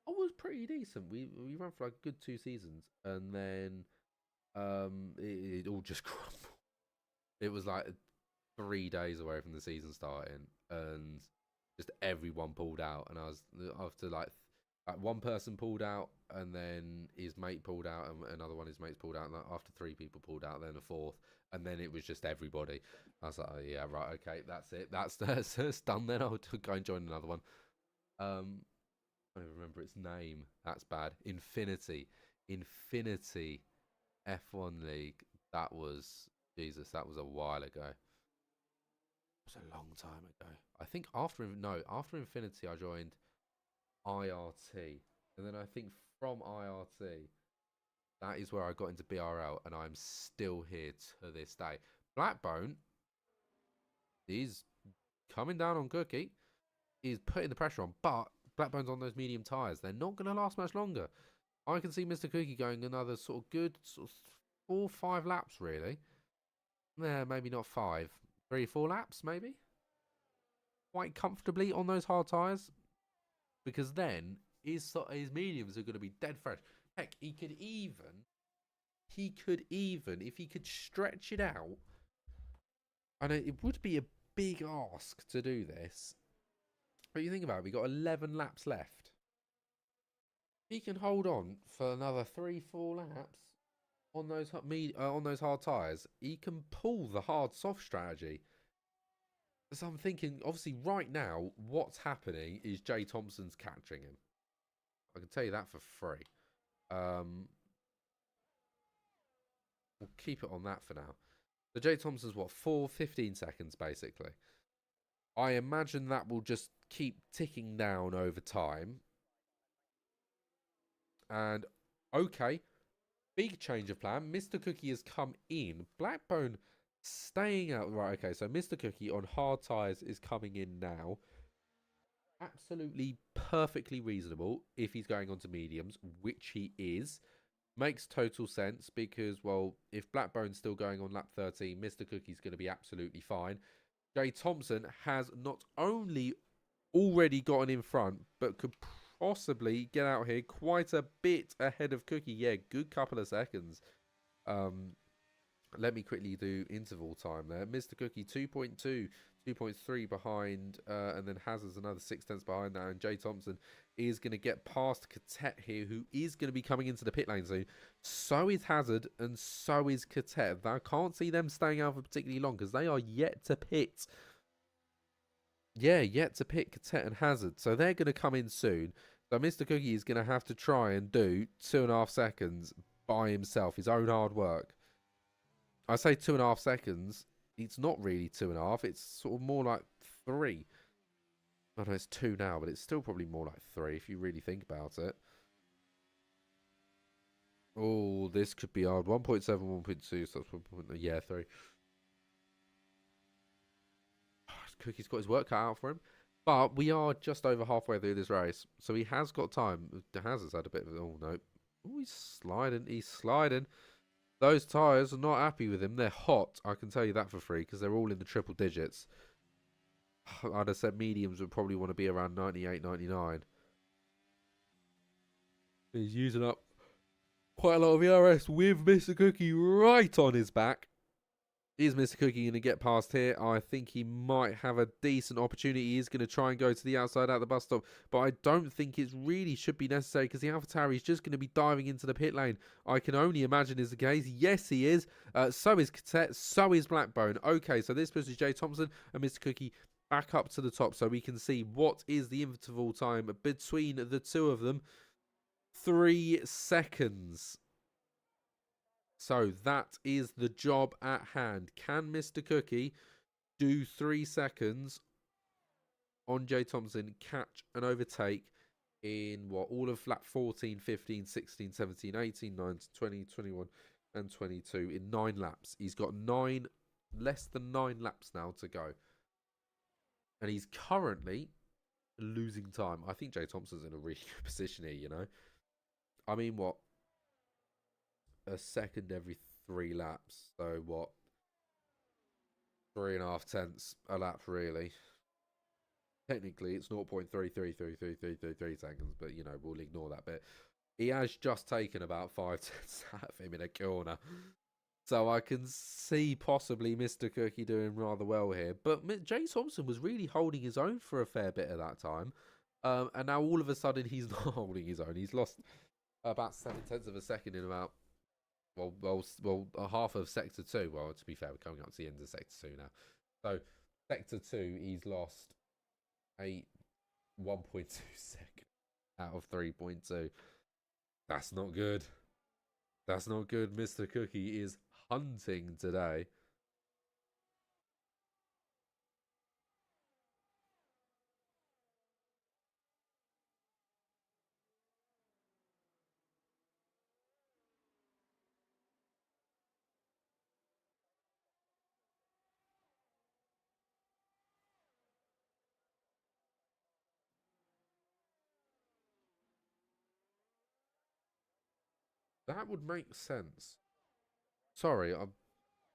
[SPEAKER 1] I was pretty decent. We ran for like a good 2 seasons, and then it all just crumbled. It was like 3 days away from the season starting, and just everyone pulled out. And I was after like one person pulled out, and then his mate pulled out, and another one his mates pulled out. And after 3 people pulled out, then a fourth, and then it was just everybody. I was like, oh, yeah, right, okay, that's it. That's done. Then I'll go and join another one. I don't even remember its name. That's bad. Infinity F1 League. That was Jesus. That was a while ago. It was a long time ago. I think after Infinity, I joined IRT, and then I think from IRT, that is where I got into BRL, and I'm still here to this day. Blackbone is coming down on Cookie. He's putting the pressure on, but Blackbone's on those medium tyres. They're not going to last much longer. I can see Mr. Cookie going another sort of good 4 or 5 laps, really. Yeah, maybe not 5. 3 or 4 laps, maybe. Quite comfortably on those hard tyres. Because then his mediums are going to be dead fresh. Heck, he could even, if he could stretch it out, I know it would be a big ask to do this, but you think about it, we got 11 laps left. He can hold on for another 3-4 laps on those hard tyres. He can pull the hard soft strategy. So I'm thinking, obviously, right now, what's happening is Jay Thompson's catching him. I can tell you that for free. We'll keep it on that for now. So Jay Thompson's what, 15 seconds basically. I imagine that will just keep ticking down over time. And okay, big change of plan. Mr. Cookie has come in. Blackbone staying out. Right, okay, so Mr. Cookie on hard tyres is coming in now. Absolutely perfectly reasonable if he's going on to mediums, which he is. Makes total sense because, well, if Blackbone's still going on lap 13, Mr. Cookie's going to be absolutely fine. Jay Thompson has not only already gotten in front, but could possibly get out here quite a bit ahead of Cookie. Yeah, good couple of seconds. Let me quickly do interval time there. Mr. Cookie 2.2, 2.3 behind, and then Hazard's another 6/10 behind that. And Jay Thompson is going to get past Catet here, who is going to be coming into the pit lane soon. So is Hazard, and so is Catet. I can't see them staying out for particularly long because they are yet to pit. Yeah, yet to pit Catet and Hazard. So they're going to come in soon. So Mr. Cookie is going to have to try and do 2.5 seconds by himself, his own hard work. I say 2.5 seconds. It's not really 2.5. It's sort of more like 3. I know it's 2 now, but it's still probably more like 3 if you really think about it. Oh, this could be hard. 1.7, 1.2, so that's 1. Yeah, 3. Cookie's got his work cut out for him. But we are just over halfway through this race, so he has got time. Has had a bit of... Oh, no. Oh, he's sliding. He's sliding. Those tyres are not happy with him. They're hot. I can tell you that for free, because they're all in the triple digits. I'd have said mediums would probably want to be around 98, 99. He's using up quite a lot of ERS with Mr. Cookie right on his back. Is Mr. Cookie going to get past here? I think he might have a decent opportunity. He is going to try and go to the outside at the bus stop, but I don't think it really should be necessary because the AlphaTauri is just going to be diving into the pit lane. I can only imagine is the case. Yes, he is. So is Cadet. So is Blackbone. Okay, so this pushes Jay Thompson and Mr. Cookie back up to the top so we can see what is the interval time between the two of them. 3 seconds. So that is the job at hand. Can Mr. Cookie do 3 seconds on Jay Thompson, catch and overtake in what? All of lap 14, 15, 16, 17, 18, 19, 20, 21 and 22 in 9 laps. He's got less than 9 laps now to go. And he's currently losing time. I think Jay Thompson's in a really good position here, you know. I mean, what? A second every 3 laps. So what? 3.5 tenths a lap, really. Technically, it's 0.33333333 seconds, but you know we'll ignore that bit. He has just taken about 5 tenths out of him in a corner, so I can see possibly Mr. Cookie doing rather well here. But Jay Thompson was really holding his own for a fair bit of that time, and now all of a sudden he's not holding his own. He's lost about 7 tenths of a second in about. Well, a half of Sector 2. Well, to be fair, we're coming up to the end of Sector 2 now. So, Sector 2, he's lost 1.2 seconds out of 3.2. That's not good. That's not good. Mr. Cookie is hunting today. That would make sense. Sorry, I'm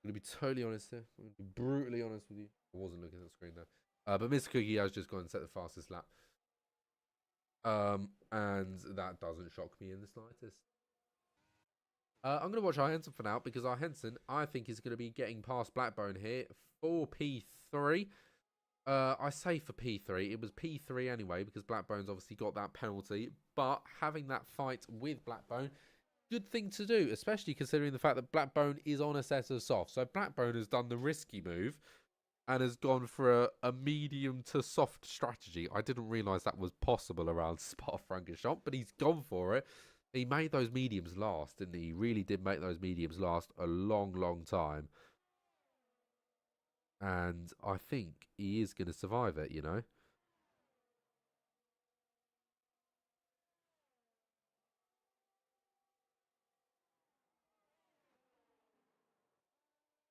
[SPEAKER 1] going to be totally honest here. I'm going to be brutally honest with you. I wasn't looking at the screen there. But Mr. Cookie has just gone and set the fastest lap. And that doesn't shock me in the slightest. I'm going to watch our Henson for now because our Henson, I think, is going to be getting past Blackbone here for P3. I say for P3. It was P3 anyway because Blackbone's obviously got that penalty. But having that fight with Blackbone, good thing to do, especially considering the fact that Blackbone is on a set of soft. So Blackbone has done the risky move and has gone for a medium to soft strategy. I didn't realise that was possible around Spa-Francorchamps, but he's gone for it. He made those mediums last, didn't he? He really did make those mediums last a long, long time. And I think he is going to survive it, you know?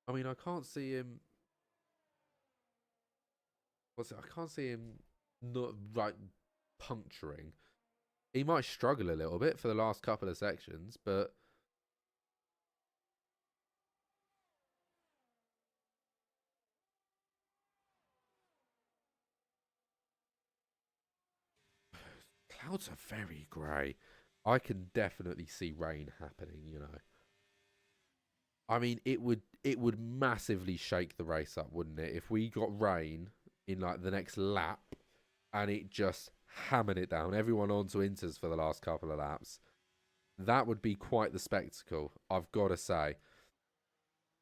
[SPEAKER 1] I mean, I can't see him... I can't see him not, like, puncturing. He might struggle a little bit for the last couple of sections, but... Clouds are very grey. I can definitely see rain happening, you know. I mean, it would massively shake the race up, wouldn't it? If we got rain in like the next lap and it just hammered it down, everyone onto inters for the last couple of laps. That would be quite the spectacle, I've got to say.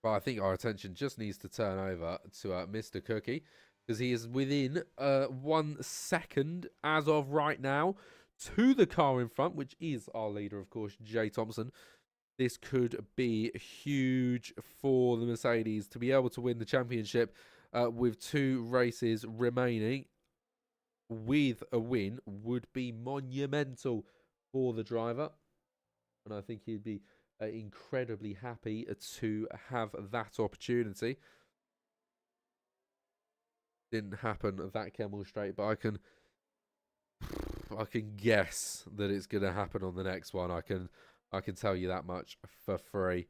[SPEAKER 1] But I think our attention just needs to turn over to Mr. Cookie because he is within 1 second as of right now to the car in front, which is our leader, of course, Jay Thompson. this could be huge for the Mercedes to be able to win the championship with 2 races remaining. With a win would be monumental for the driver, and I think he'd be incredibly happy to have that opportunity. Didn't happen at that Kemmel Straight, but I can guess that it's going to happen on the next one. I can tell you that much for free.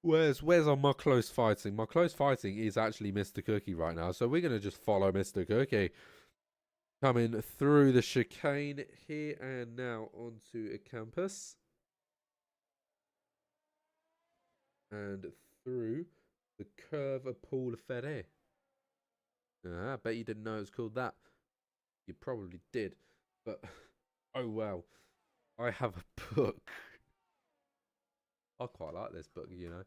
[SPEAKER 1] Where's on my close fighting? My close fighting is actually Mr. Cookie right now, so we're going to just follow Mr. Cookie. Coming through the chicane here and now onto a campus. And through the curve of Paul Ferret. I bet you didn't know it was called that. You probably did. But, oh well. I have a book. I quite like this book, you know.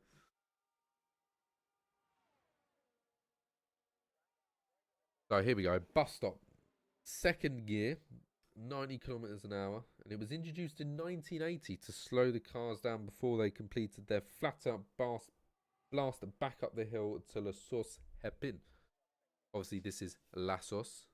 [SPEAKER 1] So here we go. Bus stop. Second gear. 90 kilometers an hour, and it was introduced in 1980 to slow the cars down before they completed their flat-out blast back up the hill to La Sauce Hepin. Obviously, this is La Sauce.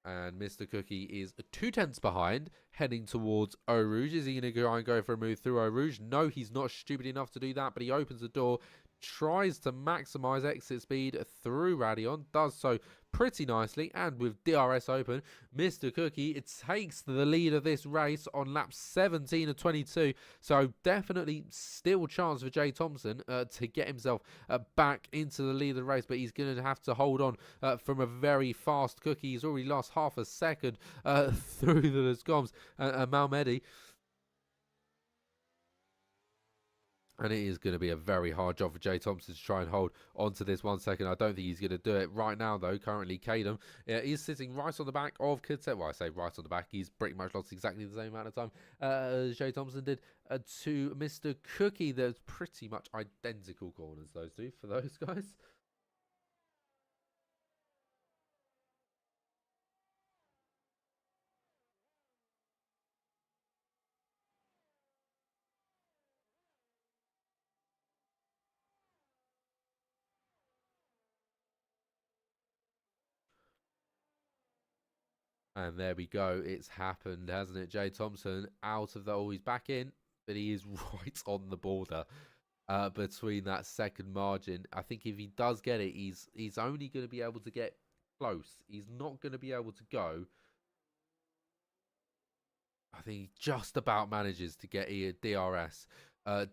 [SPEAKER 1] And Mr. Cookie is 2 tenths behind, heading towards Eau Rouge. Is he going to try and go for a move through Eau Rouge? No, he's not stupid enough to do that, but he opens the door, tries to maximize exit speed through Radion, does so pretty nicely, and with DRS open, Mr. Cookie, it takes the lead of this race on lap 17 of 22, so definitely still chance for Jay Thompson to get himself back into the lead of the race, but he's going to have to hold on from a very fast Cookie. He's already lost half a second through the Lescoms and Malmedy. And it is going to be a very hard job for Jay Thompson to try and hold onto this 1 second. I don't think he's going to do it right now, though. Currently, Kadem is sitting right on the back of Cadet. Well, I say right on the back. He's pretty much lost exactly the same amount of time as Jay Thompson did to Mr. Cookie. There's pretty much identical corners, those two, for those guys. And there we go. It's happened, hasn't it? Jay Thompson out of the... Oh, he's back in, but he is right on the border between that second margin. I think if he does get it, he's only going to be able to get close. He's not going to be able to go. I think he just about manages to get DRS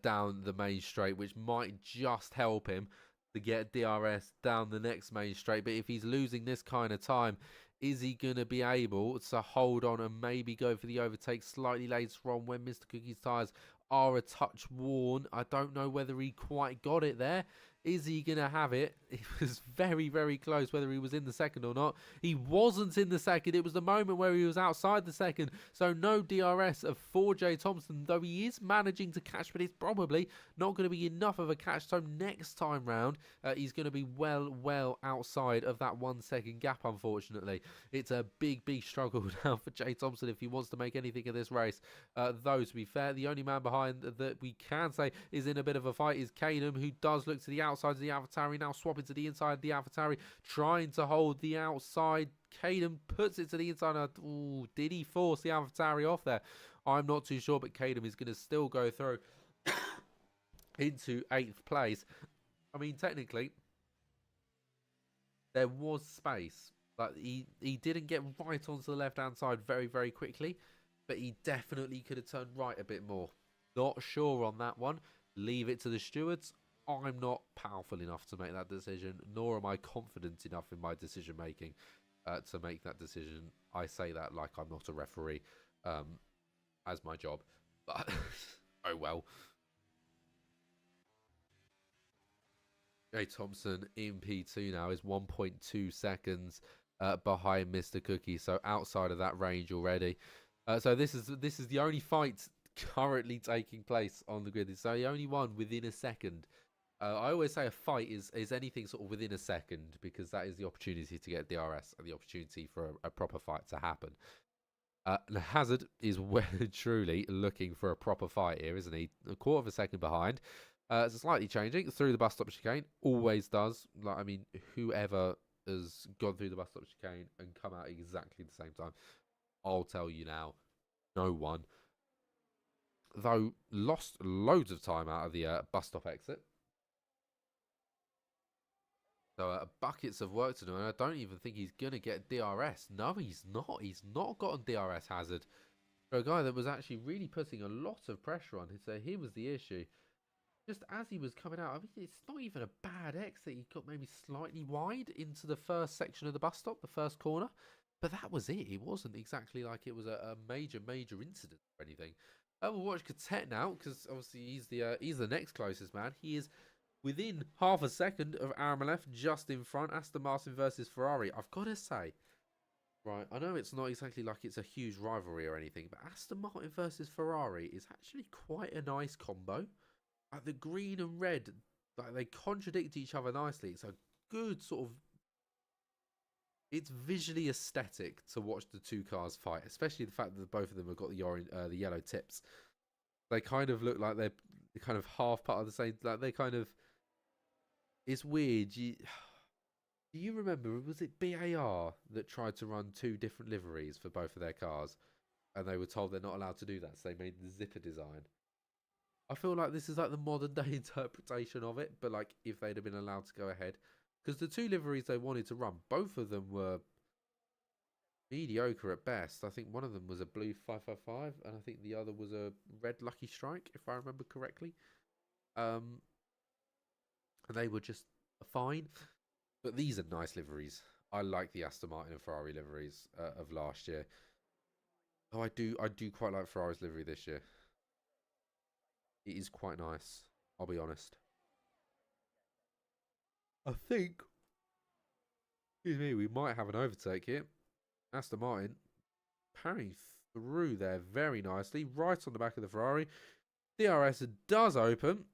[SPEAKER 1] down the main straight, which might just help him to get DRS down the next main straight. But if he's losing this kind of time, is he going to be able to hold on and maybe go for the overtake slightly later on when Mr. Cookie's tyres are a touch worn? I don't know whether he quite got it there. Is he going to have it? It was very, very close whether he was in the second or not. He wasn't in the second. It was the moment where he was outside the second. So no DRS for Jay Thompson, though he is managing to catch, but it's probably not going to be enough of a catch. So next time round, he's going to be well outside of that 1 second gap, unfortunately. It's a big struggle now for Jay Thompson if he wants to make anything of this race. Though, to be fair, the only man behind that we can say is in a bit of a fight is Kadem, who does look to the outside of the AlphaTauri, now swapping to the inside of the AlphaTauri, trying to hold the outside. Kadem puts it to the inside. Ooh, did he force the AlphaTauri off there? I'm not too sure, but Kadem is going to still go through into 8th place. I mean, technically, there was space. Like he didn't get right onto the left-hand side very quickly, but he definitely could have turned right a bit more. Not sure on that one. Leave it to the stewards. I'm not powerful enough to make that decision, nor am I confident enough in my decision making to make that decision. I say that like I'm not a referee as my job, but oh well. Jay Thompson in P2 now is 1.2 seconds behind Mr. Cookie, so outside of that range already. So this is the only fight currently taking place on the grid. It's the only one within a second I always say a fight is anything sort of within a second because that is the opportunity to get DRS and the opportunity for a proper fight to happen. Hazard is well and truly looking for a proper fight here, isn't he? A quarter of a second behind. It's slightly changing through the bus stop chicane. Always does. Like, I mean, whoever has gone through the bus stop chicane and come out exactly the same time, I'll tell you now, no one. Though lost loads of time out of the bus stop exit. So buckets of work to do, and I don't even think he's going to get DRS. No, he's not. He's not gotten DRS Hazard. For a guy that was actually really putting a lot of pressure on. So here was the issue. Just as he was coming out, I mean, it's not even a bad exit. He got maybe slightly wide into the first section of the bus stop, the first corner. But that was it. It wasn't exactly like it was a major incident or anything. We'll watch Catet now, because obviously he's the next closest man. He is within half a second of Aramalef, just in front. Aston Martin versus Ferrari. I've got to say, right, I know it's not exactly like it's a huge rivalry or anything, but Aston Martin versus Ferrari is actually quite a nice combo. Like the green and red, like they contradict each other nicely. It's a good sort of. It's visually aesthetic to watch the two cars fight, especially the fact that both of them have got the orange, the yellow tips. They kind of look like they're kind of half part of the same. Like they kind of. It's weird. Do you remember? Was it BAR that tried to run two different liveries for both of their cars, and they were told they're not allowed to do that, so they made the zipper design. I feel like this is like the modern day interpretation of it, but like if they'd have been allowed to go ahead, because the two liveries they wanted to run, both of them were mediocre at best. I think one of them was a blue 555, and I think the other was a red Lucky Strike, if I remember correctly. And they were just fine. But these are nice liveries. I like the Aston Martin and Ferrari liveries of last year. Oh, I do quite like Ferrari's livery this year. It is quite nice. I'll be honest. I think, excuse me, we might have an overtake here. Aston Martin parrying through there very nicely, right on the back of the Ferrari. DRS does open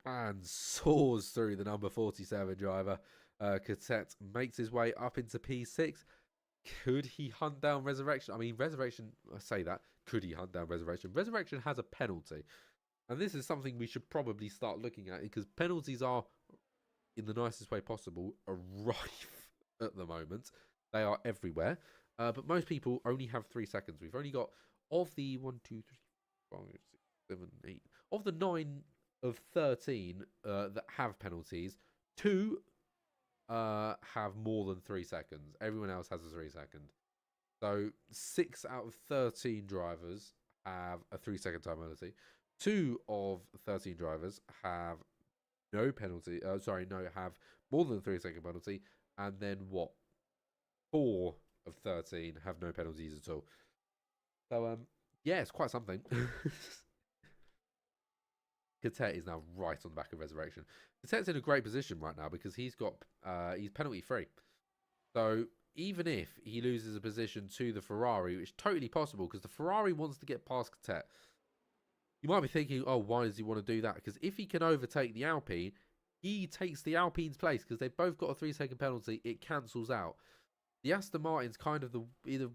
[SPEAKER 1] and soars through the number 47 driver. Catet makes his way up into P6. Could he hunt down Resurrection? I mean, Resurrection, I say that. Could he hunt down Resurrection? Resurrection has a penalty. And this is something we should probably start looking at because penalties are, in the nicest way possible, rife at the moment. They are everywhere. But most people only have 3 seconds. We've only got, of the 1, 2, 3, 4, 5, 6, 7, 8, of the 9 of 13 that have penalties, 2 have more than 3 seconds. Everyone else has a 3 second. So 6 out of 13 drivers have a 3 second time penalty. 2 of 13 drivers have no penalty. Have more than a 3 second penalty. And then what? 4 of 13 have no penalties at all. So yeah, it's quite something. Catet is now right on the back of Resurrection. Catet's in a great position right now because he's penalty free. So even if he loses a position to the Ferrari, which is totally possible because the Ferrari wants to get past Catet, you might be thinking, oh, why does he want to do that? Because if he can overtake the Alpine, he takes the Alpine's place because they've both got a 3 second penalty. It cancels out. The Aston Martin's kind of in a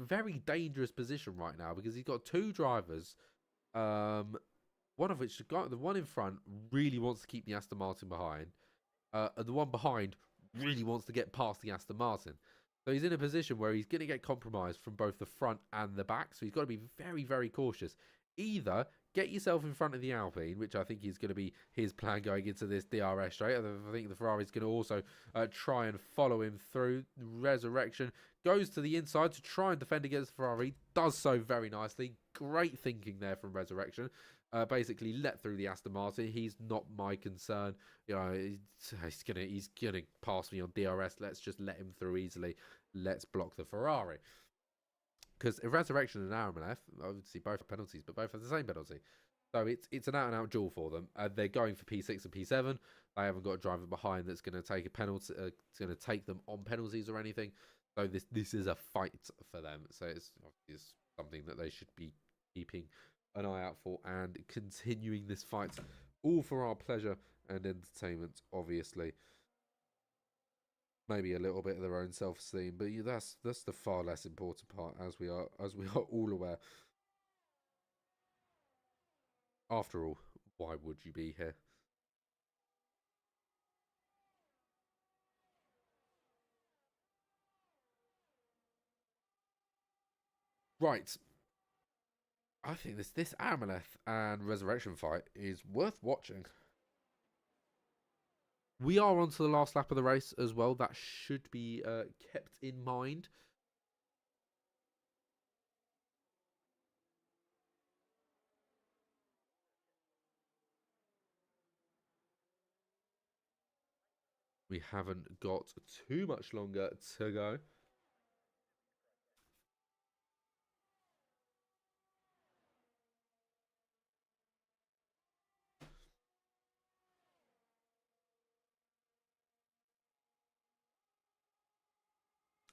[SPEAKER 1] very dangerous position right now because he's got 2 drivers. One of which, the one in front, really wants to keep the Aston Martin behind. And the one behind really wants to get past the Aston Martin. So he's in a position where he's going to get compromised from both the front and the back. So he's got to be very, very cautious. Either get yourself in front of the Alpine, which I think is going to be his plan going into this DRS straight. I think the Ferrari's going to also try and follow him through. Resurrection goes to the inside to try and defend against the Ferrari. Does so very nicely. Great thinking there from Resurrection. Basically let through the Aston Martin. He's not my concern. You know, he's gonna pass me on DRS. Let's just let him through easily. Let's block the Ferrari. Because Resurrection and Aramalef, obviously both have penalties, but both have the same penalty. So it's an out-and-out duel for them. They're going for P6 and P7. They haven't got a driver behind that's going to take a penalty. It's going to take them on penalties or anything. So this is a fight for them. So it's something that they should be keeping an eye out for and continuing this fight, all for our pleasure and entertainment, obviously. Maybe a little bit of their own self-esteem, but that's the far less important part, as we are all aware. After all, why would you be here? Right. I think this Amaleth and Resurrection fight is worth watching. We are on to the last lap of the race as well. That should be kept in mind. We haven't got too much longer to go.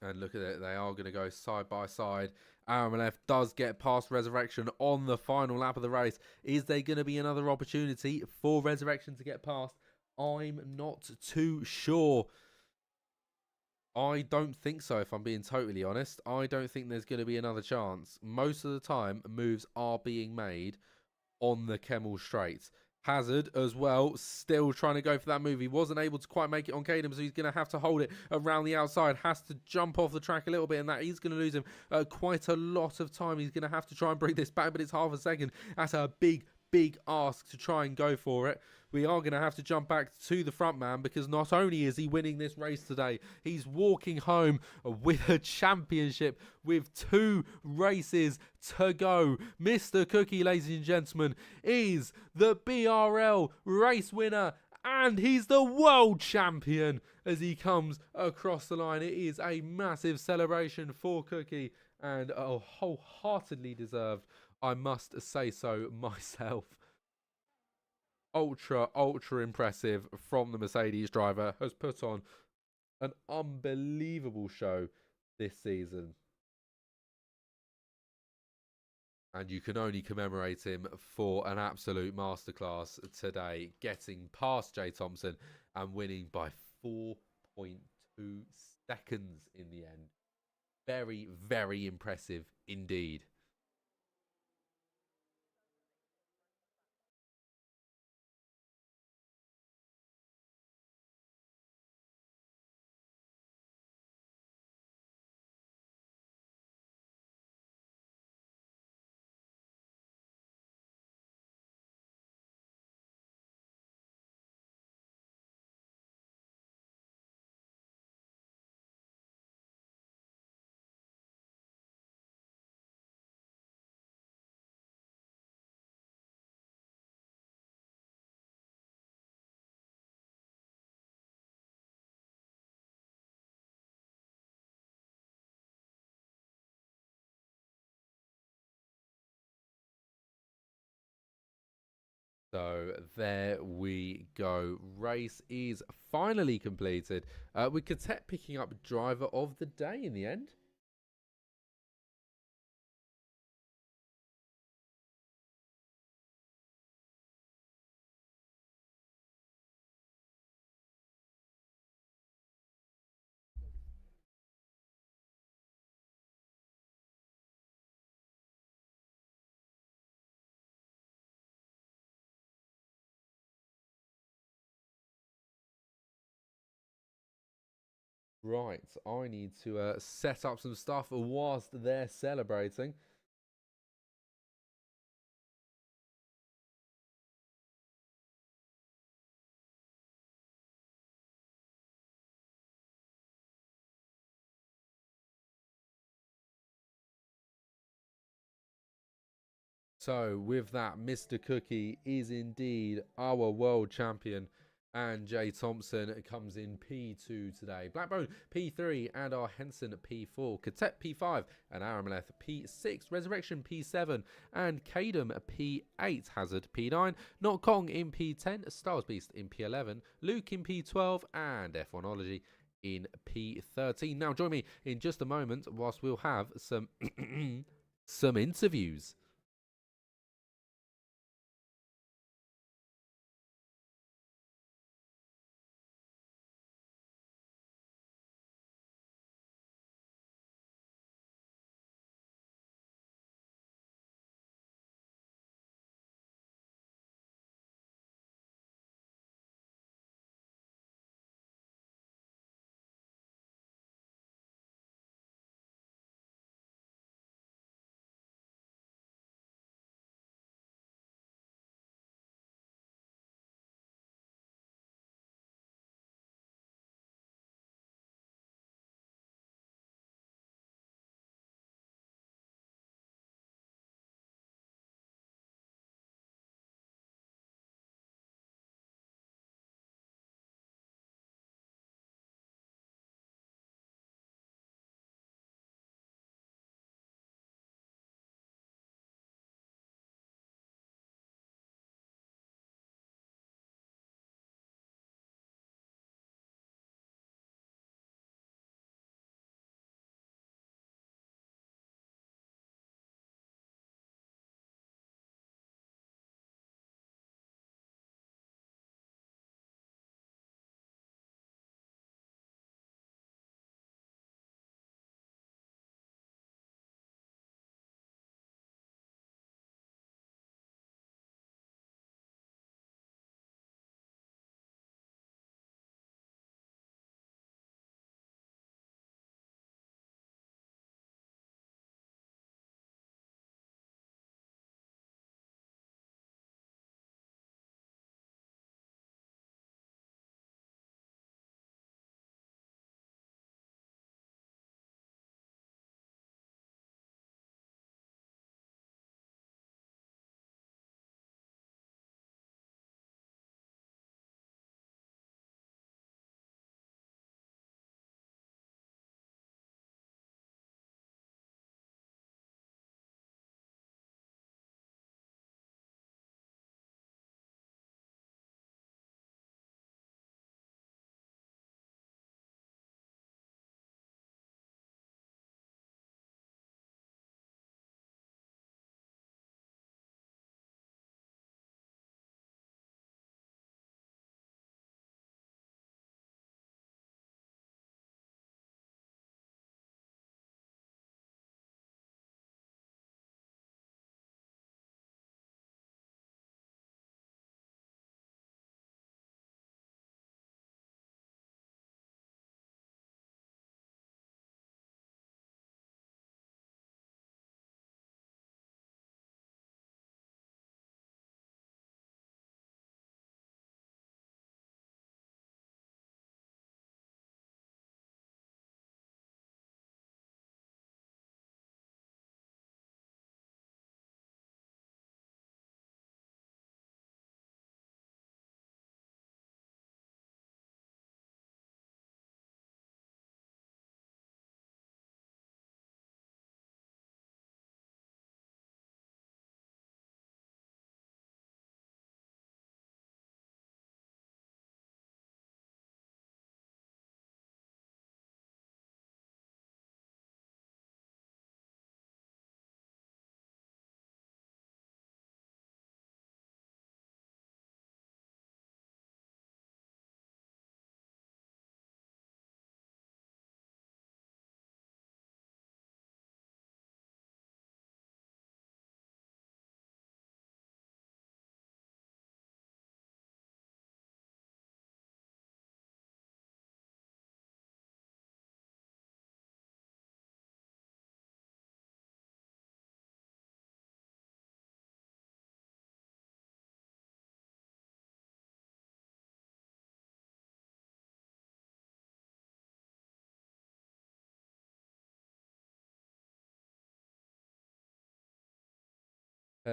[SPEAKER 1] And look at it, they are going to go side by side. Aramalev does get past Resurrection on the final lap of the race. Is there going to be another opportunity for Resurrection to get past? I'm not too sure. I don't think so, if I'm being totally honest. I don't think there's going to be another chance. Most of the time, moves are being made on the Kemmel Straight. Hazard as well, still trying to go for that move. He wasn't able to quite make it on Kadem, so he's going to have to hold it around the outside. Has to jump off the track a little bit, and that he's going to lose him quite a lot of time. He's going to have to try and bring this back, but it's half a second. That's a big ask to try and go for it. We are going to have to jump back to the front man, because not only is he winning this race today, he's walking home with a championship with 2 races to go. Mr. Cookie, ladies and gentlemen, is the BRL race winner, and he's the world champion as he comes across the line. It is a massive celebration for Cookie, and wholeheartedly deserved, I must say so myself. Ultra impressive from the Mercedes driver. Has put on an unbelievable show this season, and you can only commemorate him for an absolute masterclass today, getting past Jay Thompson and winning by 4.2 seconds in the end. Very impressive indeed. So there we go. Race is finally completed. With Cadet picking up driver of the day in the end. Right, I need to set up some stuff whilst they're celebrating. So, with that, Mr. Cookie is indeed our world champion. And Jay Thompson comes in P2 today. Blackbone P3 and our Henson P4. Cadet P5 and Arameleth P6. Resurrection P7 and Kadem P8. Hazard P9. Not Kong in P10. Stars Beast in P11. Luke in P12 and F1ology in P13. Now join me in just a moment whilst we'll have some some interviews.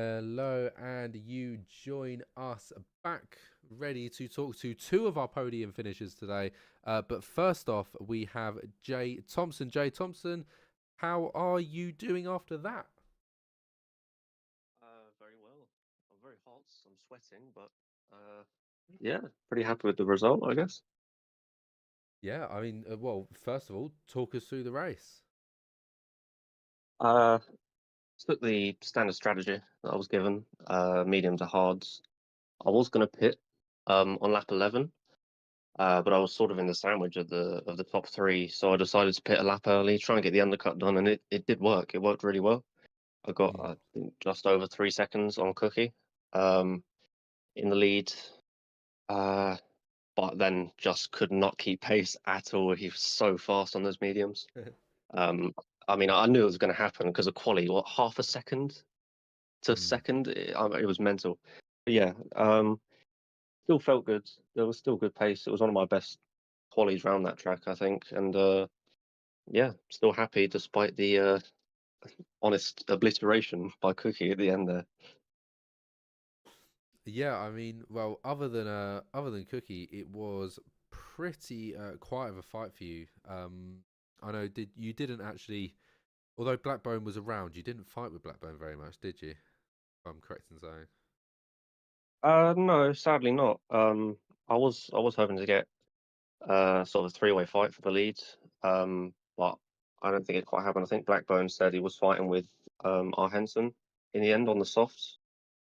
[SPEAKER 1] Hello, and you join us back ready to talk to two of our podium finishers today. But first off, we have Jay Thompson. Jay Thompson, how are you doing after that?
[SPEAKER 2] Very well. I'm very hot. I'm sweating, but yeah, pretty happy with the result, I guess.
[SPEAKER 1] Yeah, I mean, well, first of all, talk us through the race.
[SPEAKER 2] Uh, Took the standard strategy that I was given, medium to hards. I was going to pit on lap 11, but I was sort of in the sandwich of the top three, so I decided to pit a lap early, try and get the undercut done, and it did work. It worked really well. I got
[SPEAKER 1] Mm.
[SPEAKER 2] I think just over 3 seconds on Cookie um, in the lead. Uh, but then just could not keep pace at all. He was so fast on those mediums. Um, I mean, I knew it was going to happen because of quali. What, half a second to
[SPEAKER 1] Mm.
[SPEAKER 2] second? It was mental. But yeah, still felt good. There was still good pace. It was one of my best qualies round that track, I think. And yeah, still happy despite the honest obliteration by Cookie at the end there.
[SPEAKER 1] Yeah, I mean, well, other than Cookie, it was pretty quiet of a fight for you. I know did you didn't actually, although Blackbone was around, you didn't fight with Blackbone very much, did you? If I'm correct in saying.
[SPEAKER 2] No, sadly not. I was hoping to get sort of a three-way fight for the lead. But I don't think it quite happened. I think Blackbone said he was fighting with R. Henson in the end on the softs.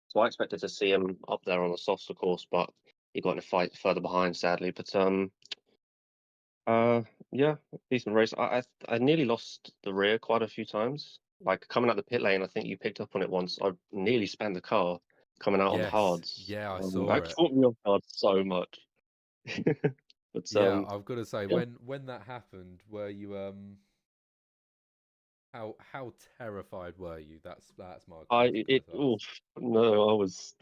[SPEAKER 2] So I expected to see him up there on the softs, of course, but he got in a fight further behind, sadly. But uh, yeah, decent race. I nearly lost the rear quite a few times. Like coming out the pit lane, I think you picked up on it once. I nearly spanned the car coming out on the
[SPEAKER 1] Yes,
[SPEAKER 2] hards.
[SPEAKER 1] yeah, I saw
[SPEAKER 2] That
[SPEAKER 1] it.
[SPEAKER 2] caught me off guard so much. But
[SPEAKER 1] Yeah, I've got to say,
[SPEAKER 2] yeah.
[SPEAKER 1] when that happened, were you how terrified were you? That's my question I'm going to ask.
[SPEAKER 2] Oof, no, I was,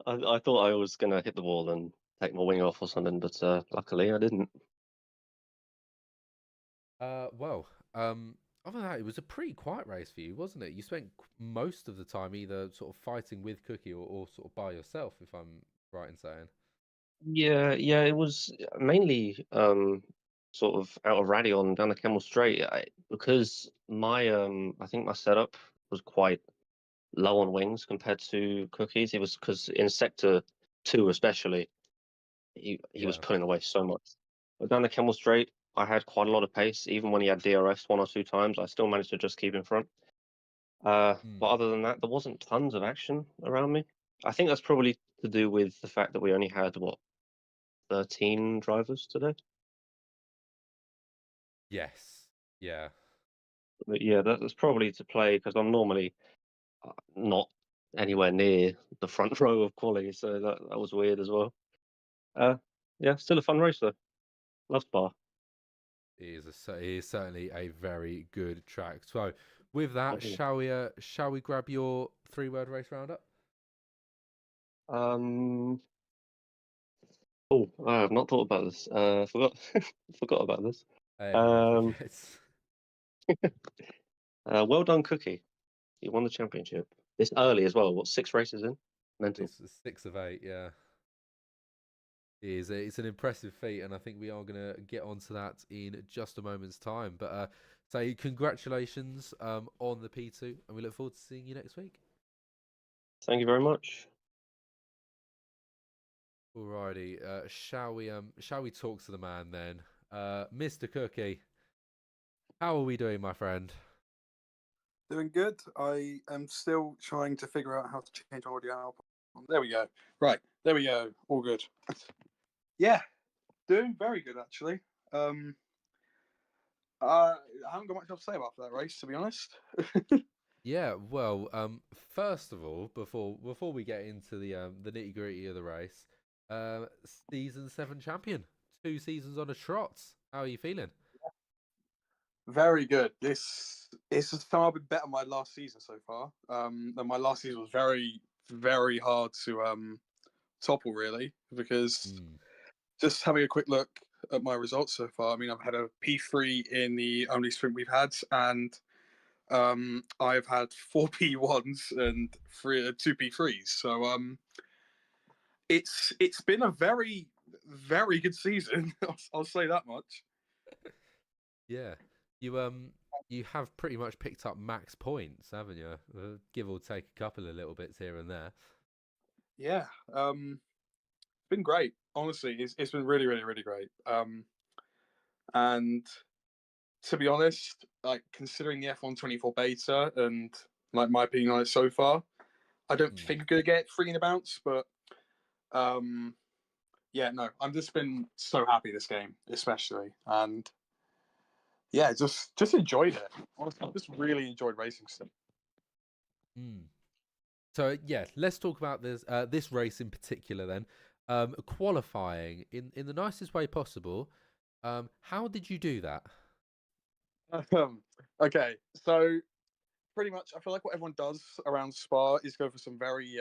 [SPEAKER 2] I thought I was gonna hit the wall and take my wing off or something, but luckily I didn't.
[SPEAKER 1] Well, other than that, it was a pretty quiet race for you, wasn't it? You spent most of the time either sort of fighting with Cookie or sort of by yourself, if I'm right in saying.
[SPEAKER 2] Yeah, it was mainly sort of out of Radion down the Camel Straight, because my I think my setup was quite low on wings compared to Cookies. It was because in sector two especially, he was
[SPEAKER 1] Yeah.
[SPEAKER 2] pulling away so much. But down the Camel Straight, I had quite a lot of pace. Even when he had DRS one or two times, I still managed to just keep in front. But
[SPEAKER 1] Hmm.
[SPEAKER 2] other than that, there wasn't tons of action around me. I think that's probably to do with the fact that we only had, what, 13 drivers today?
[SPEAKER 1] Yes. Yeah.
[SPEAKER 2] But yeah, that's probably to play because I'm normally not anywhere near the front row of quali, so that was weird as well. Uh, yeah, still a fun race though. Love Spa.
[SPEAKER 1] It is certainly a very good track. So, with that,
[SPEAKER 2] Mhm.
[SPEAKER 1] shall we grab your three-word race roundup?
[SPEAKER 2] Um, oh, I have not thought about this. Forgot forgot about this.
[SPEAKER 1] Everyone
[SPEAKER 2] Um,
[SPEAKER 1] forgets.
[SPEAKER 2] well done, Cookie. You won the championship. This early as well. What, 6 races in? Mental.
[SPEAKER 1] This is 6 of 8. Yeah. It's an impressive feat, and I think we are going to get onto that in just a moment's time. But say congratulations on the P2, and we look forward to seeing you next week.
[SPEAKER 2] Thank you very much.
[SPEAKER 1] Alrighty, shall we talk to the man then, Mr. Cookie? How are we doing, my friend?
[SPEAKER 3] Doing good. I am still trying to figure out how to change audio output. There we go. Right, there we go. All good. Yeah, doing very good actually. Um, I haven't got much else to say about that race, to be honest.
[SPEAKER 1] Yeah, well, first of all, before we get into the nitty gritty of the race, season 7 champion, 2 seasons on a trot. How are you feeling?
[SPEAKER 3] Very good. This is far bit better than my last season so far. And my last season was very hard to topple really because
[SPEAKER 1] Mm,
[SPEAKER 3] just having a quick look at my results so far. I mean, I've had a P3 in the only sprint we've had, and I've had 4 P1s and 2 P3s. So it's been a very good season. I'll say that much.
[SPEAKER 1] Yeah, you have pretty much picked up max points, haven't you? Give or take a couple of little bits here and there.
[SPEAKER 3] Yeah, it's been great. Honestly, it's been really great. And to be honest, like considering the F124 beta and like my opinion on it so far, I don't think I'm gonna get 3 in a bounce. But yeah, no, I've just been so happy this game, especially, and yeah, just enjoyed it. Honestly, I just really enjoyed racing stuff.
[SPEAKER 1] So yeah, let's talk about this race in particular then. Qualifying in the nicest way possible. How did you do that?
[SPEAKER 3] Okay, so pretty much, I feel like what everyone does around Spa is go for some very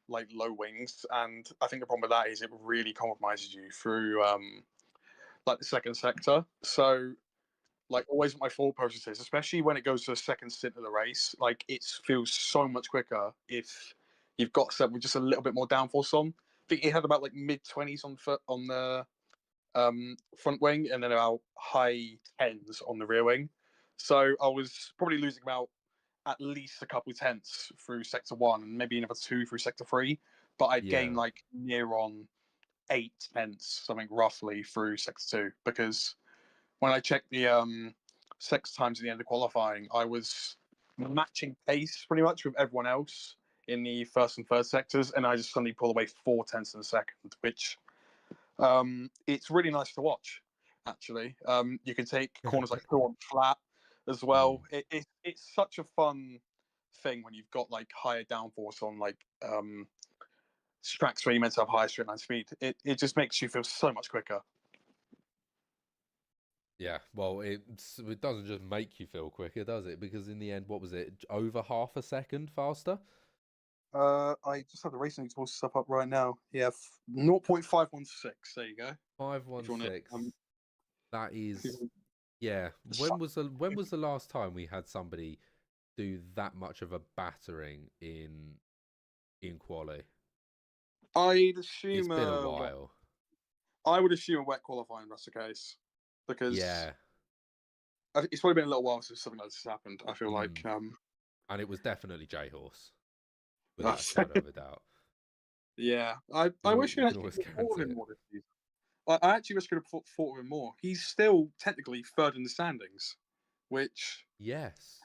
[SPEAKER 3] like low wings, and I think the problem with that is it really compromises you through like the second sector. So like always what my thought process is, especially when it goes to the second stint of the race, like it feels so much quicker if you've got something with just a little bit more downforce on. I think he had about like mid-20s on foot on the front wing, and then about high 10s on the rear wing. So I was probably losing about at least a couple tenths through sector 1 and maybe another 2 through sector 3, but I'd
[SPEAKER 1] Yeah.
[SPEAKER 3] gain like near on 8 tenths, something roughly, through sector 2, because when I checked the sector times at the end of qualifying, I was matching pace pretty much with everyone else in the first and third sectors, and I just suddenly pulled away 4 tenths in a second, which it's really nice to watch. Actually, you can take corners like 2 on flat as well. It's such a fun thing when you've got like higher downforce on like tracks where you meant to have higher straight line speed. It just makes you feel so much quicker.
[SPEAKER 1] Yeah, well, it doesn't just make you feel quicker, does it? Because in the end, what was it? Over half a second faster?
[SPEAKER 3] I just have the racing exhaust stuff up right now. Yeah, 0.516. There you go.
[SPEAKER 1] 516. That is, yeah. When was the last time we had somebody do that much of a battering in quali?
[SPEAKER 3] I'd assume
[SPEAKER 1] It's been a while.
[SPEAKER 3] I would assume a wet qualifying, that's the case, because
[SPEAKER 1] Yeah,
[SPEAKER 3] it's probably been a little while since something like this has happened. I feel like,
[SPEAKER 1] and it was definitely J Horse, without a shadow of a doubt.
[SPEAKER 3] Yeah, I wish we
[SPEAKER 1] can
[SPEAKER 3] actually
[SPEAKER 1] always
[SPEAKER 3] thought of him
[SPEAKER 1] guarantee it.
[SPEAKER 3] more this season. I actually wish we could have thought of him more. He's still technically third in the standings, which
[SPEAKER 1] Yes.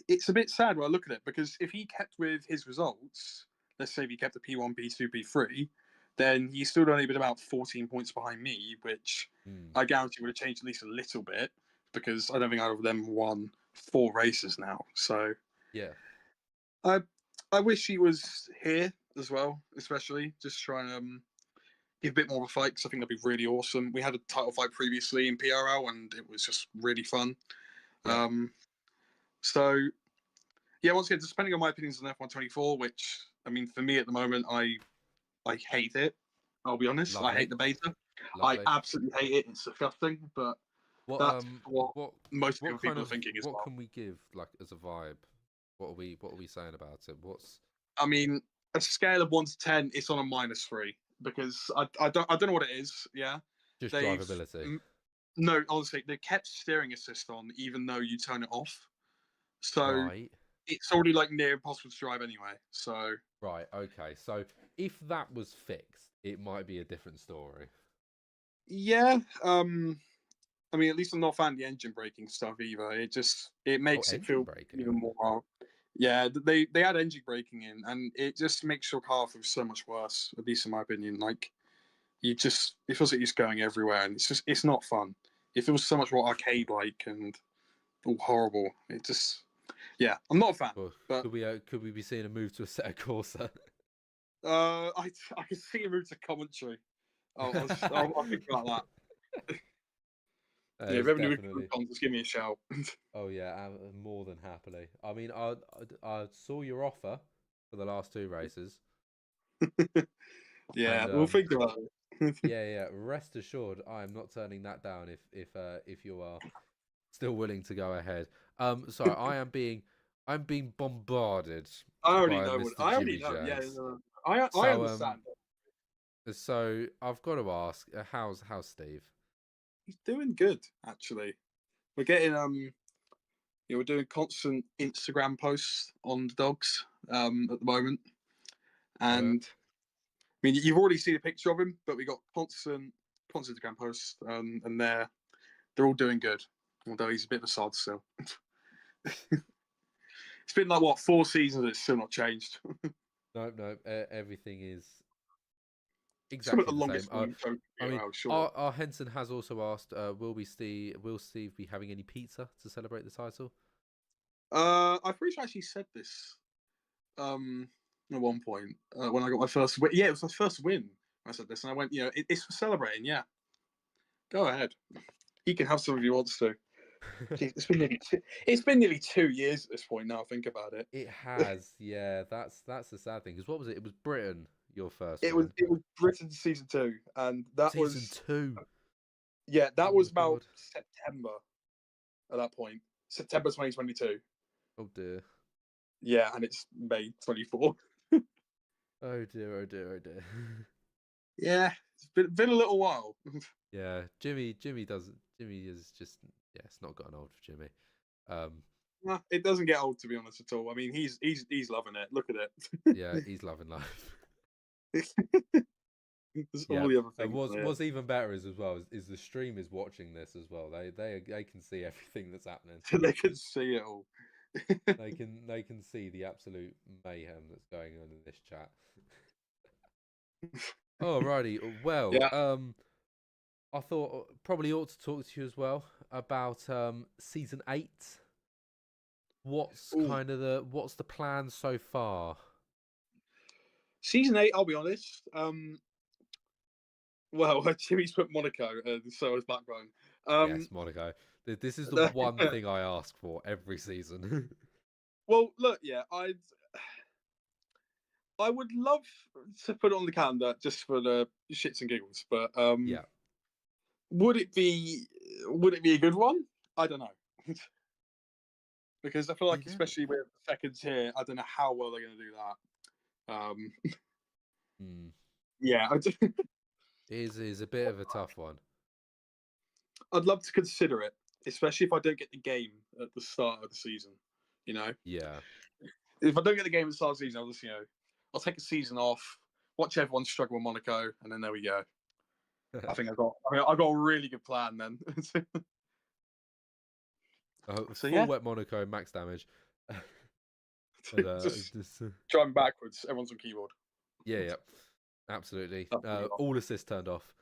[SPEAKER 3] it's a bit sad when I look at it, because if he kept with his results, let's say if he kept the P1, P2, P3, then he's still only been about 14 points behind me, which I guarantee would have changed at least a little bit, because I don't think either of them won 4 races now. So
[SPEAKER 1] Yeah.
[SPEAKER 3] I wish he was here as well, especially just trying to give a bit more of a fight, because I think that'd be really awesome. We had a title fight previously in PRL, and it was just really fun.
[SPEAKER 1] Yeah.
[SPEAKER 3] So yeah, once again, just depending on my opinions on F124, which I mean, for me at the moment, I hate it. I'll be honest.
[SPEAKER 1] Lovely.
[SPEAKER 3] I hate the beta.
[SPEAKER 1] Lovely.
[SPEAKER 3] I absolutely hate it. It's disgusting, but that's what most people are thinking as well.
[SPEAKER 1] What can we give like as a vibe? What are we saying about it?
[SPEAKER 3] I mean, a scale of 1 to 10, it's on a -3, because I don't know what it is. Yeah,
[SPEAKER 1] Just
[SPEAKER 3] they've
[SPEAKER 1] drivability.
[SPEAKER 3] no, honestly, they kept steering assist on even though you turn it off. So
[SPEAKER 1] Right.
[SPEAKER 3] it's already like near impossible to drive anyway. So
[SPEAKER 1] Right. Okay. So if that was fixed, it might be a different story.
[SPEAKER 3] yeah, I mean, at least I'm not a fan of the engine braking stuff either. It makes it feel
[SPEAKER 1] braking.
[SPEAKER 3] even more. Yeah, they add engine braking in, and it just makes your car feel so much worse. At least in my opinion, like it feels like you're just going everywhere, and it's not fun. It feels so much more arcade like and all horrible. It just yeah, I'm not a fan.
[SPEAKER 1] Well,
[SPEAKER 3] But
[SPEAKER 1] could we be seeing a move to a set of Corsa?
[SPEAKER 3] I can see a move to commentary. I'll think about that. Yeah, if you ever do just give me a shout.
[SPEAKER 1] Oh yeah, more than happily. I mean, I saw your offer for the last 2 races.
[SPEAKER 3] Yeah,
[SPEAKER 1] and,
[SPEAKER 3] we'll think about it.
[SPEAKER 1] yeah. Rest assured, I am not turning that down if you are. Still willing to go ahead. Sorry, I'm being bombarded
[SPEAKER 3] I already
[SPEAKER 1] by
[SPEAKER 3] know
[SPEAKER 1] Mr.
[SPEAKER 3] I already
[SPEAKER 1] Jimmy
[SPEAKER 3] know. Yeah,
[SPEAKER 1] Jones.
[SPEAKER 3] no, no. I
[SPEAKER 1] So
[SPEAKER 3] understand.
[SPEAKER 1] so I've got to ask, how's Steve?
[SPEAKER 3] He's doing good, actually. We're getting we're doing constant Instagram posts on the dogs at the moment, and I mean you've already seen a picture of him, but we got constant Instagram posts, and they're all doing good. Although he's a bit of a sod still. It's been like what 4 seasons, it's still not changed.
[SPEAKER 1] No, everything is
[SPEAKER 3] It's got
[SPEAKER 1] exactly
[SPEAKER 3] the
[SPEAKER 1] the same.
[SPEAKER 3] longest running joke
[SPEAKER 1] I mean,
[SPEAKER 3] sure.
[SPEAKER 1] our Henson has also asked, will Steve be having any pizza to celebrate the title?
[SPEAKER 3] I'm pretty sure I actually said this at one point when I got my first win. Yeah, it was my first win. I said this, and I went, it's for celebrating. Yeah, go ahead. He can have some if he wants to. Jeez, it's been nearly 2 years at this point now. Think about it.
[SPEAKER 1] It has, yeah. That's the sad thing. Because what was it? It was Britain, your first
[SPEAKER 3] It
[SPEAKER 1] win.
[SPEAKER 3] was Britain season 2, and that
[SPEAKER 1] Season
[SPEAKER 3] was
[SPEAKER 1] 2.
[SPEAKER 3] that
[SPEAKER 1] Oh my
[SPEAKER 3] was about
[SPEAKER 1] God.
[SPEAKER 3] September. At that point, September 2022.
[SPEAKER 1] Oh dear.
[SPEAKER 3] Yeah, and it's May 24.
[SPEAKER 1] Oh dear. Oh dear. Oh dear.
[SPEAKER 3] Yeah, it's been a little while.
[SPEAKER 1] Yeah, Jimmy doesn't. Jimmy is just, yeah. It's not gotten old for Jimmy.
[SPEAKER 3] Nah, it doesn't get old, to be honest at all. I mean, he's loving it. Look at
[SPEAKER 1] Yeah, he's loving life.
[SPEAKER 3] it. There's
[SPEAKER 1] Yeah,
[SPEAKER 3] all the other
[SPEAKER 1] and
[SPEAKER 3] things.
[SPEAKER 1] what's even better is as well is the stream is watching this as well. They can see everything that's happening.
[SPEAKER 3] They can see it all.
[SPEAKER 1] They can see the absolute mayhem that's going on in this chat. Alrighty, well,
[SPEAKER 3] Yeah.
[SPEAKER 1] I thought probably ought to talk to you as well about season 8. What's
[SPEAKER 3] Ooh.
[SPEAKER 1] what's the plan so far?
[SPEAKER 3] Season 8, I'll be honest. Well, Jimmy's put Monaco, so is Backbone.
[SPEAKER 1] Yes, Monaco. This is the one thing I ask for every season.
[SPEAKER 3] Well, look, yeah, I would love to put it on the calendar just for the shits and giggles, but
[SPEAKER 1] Yeah.
[SPEAKER 3] would it be a good one? I don't know. Because I feel like,
[SPEAKER 1] Yeah.
[SPEAKER 3] especially with the seconds here, I don't know how well they're going to do that. Yeah,
[SPEAKER 1] It is a bit of a tough one.
[SPEAKER 3] I'd love to consider it, especially if I don't get the game at the start of the season.
[SPEAKER 1] Yeah.
[SPEAKER 3] If I don't get the game at the start of the season, I'll just I'll take a season off, watch everyone struggle with Monaco, and then there we go. I think I've got a really good plan then.
[SPEAKER 1] Full wet Monaco, max damage.
[SPEAKER 3] Just driving backwards, everyone's on keyboard.
[SPEAKER 1] Yeah, absolutely. All assists turned off.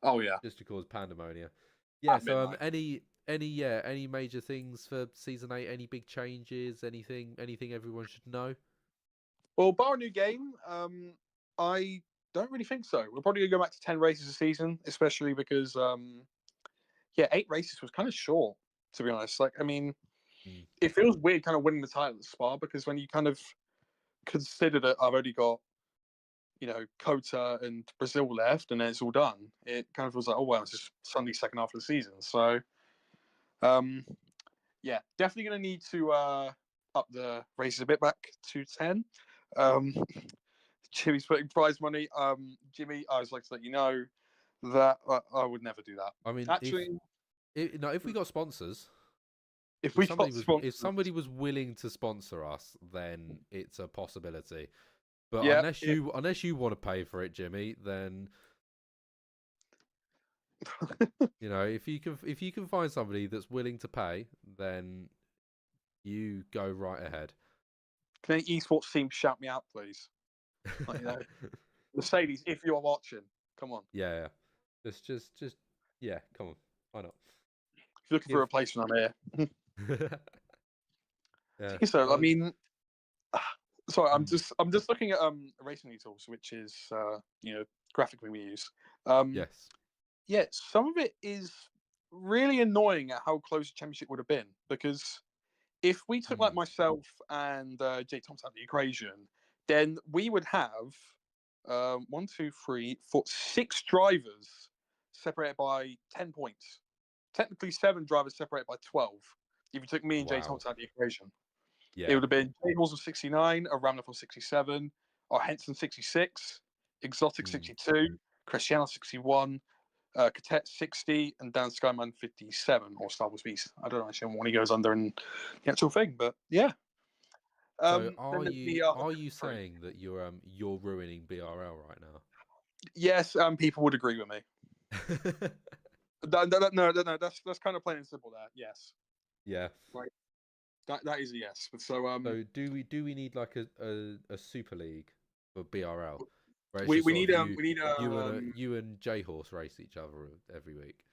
[SPEAKER 3] Oh yeah,
[SPEAKER 1] just to cause pandemonia. Yeah. So any major things for season 8? Any big changes? Anything everyone should know?
[SPEAKER 3] Well, bar a new game, I don't really think so. We're probably gonna go back to 10 races a season, especially because 8 races was kind of short, to be honest. Like, I mean, it feels weird kind of winning the title at Spa, because when you kind of consider that I've only got Kota and Brazil left, and then it's all done. It kind of feels like, oh well, it's just Sunday second half of the season. So, yeah, definitely going to need to up the races a bit back to 10. Jimmy's putting prize money. Jimmy, I was like to let you know that I would never do that.
[SPEAKER 1] I mean,
[SPEAKER 3] actually,
[SPEAKER 1] if we got sponsors,
[SPEAKER 3] if
[SPEAKER 1] somebody was willing to sponsor us, then it's a possibility. But
[SPEAKER 3] yeah,
[SPEAKER 1] unless you want to pay for it, Jimmy, then if you can find somebody that's willing to pay, then you go right ahead.
[SPEAKER 3] Can any esports team shout me out, please? Like, Mercedes, if you're watching, come on.
[SPEAKER 1] Yeah. Just yeah, come on. Why not?
[SPEAKER 3] If you're looking for a replacement, I'm here.
[SPEAKER 1] Yeah.
[SPEAKER 3] So I mean, sorry, I'm just looking at racing tools, which is graphically we use.
[SPEAKER 1] Yes.
[SPEAKER 3] Yeah, some of it is really annoying at how close the championship would have been, because if we took like myself and Jake Thompson out of the equation, then we would have 1, 2, 3, 4, 6 drivers separated by 10 points. technically 7 drivers separated by 12. If you took me and Jay
[SPEAKER 1] Wow.
[SPEAKER 3] Thompson out of the equation,
[SPEAKER 1] Yeah.
[SPEAKER 3] it would have been Jay Halls on 69, a Ramler on 67, or Henson 66, Exotic 62, Cristiano 61, Cadet 60, and Dan Skyman 57, or Star Wars Beast. I don't know actually when he goes under in the actual thing, but yeah.
[SPEAKER 1] So
[SPEAKER 3] Then
[SPEAKER 1] are
[SPEAKER 3] there's
[SPEAKER 1] you
[SPEAKER 3] the other three.
[SPEAKER 1] saying that you're ruining BRL right now?
[SPEAKER 3] Yes, people would agree with me. No, that's kind of plain and simple. That yes,
[SPEAKER 1] Yeah.
[SPEAKER 3] right. That is a yes. But so
[SPEAKER 1] So do we need like a super league for BRL? Where it's
[SPEAKER 3] we
[SPEAKER 1] just sort
[SPEAKER 3] need
[SPEAKER 1] of
[SPEAKER 3] we need
[SPEAKER 1] you and J Horse race each other every week.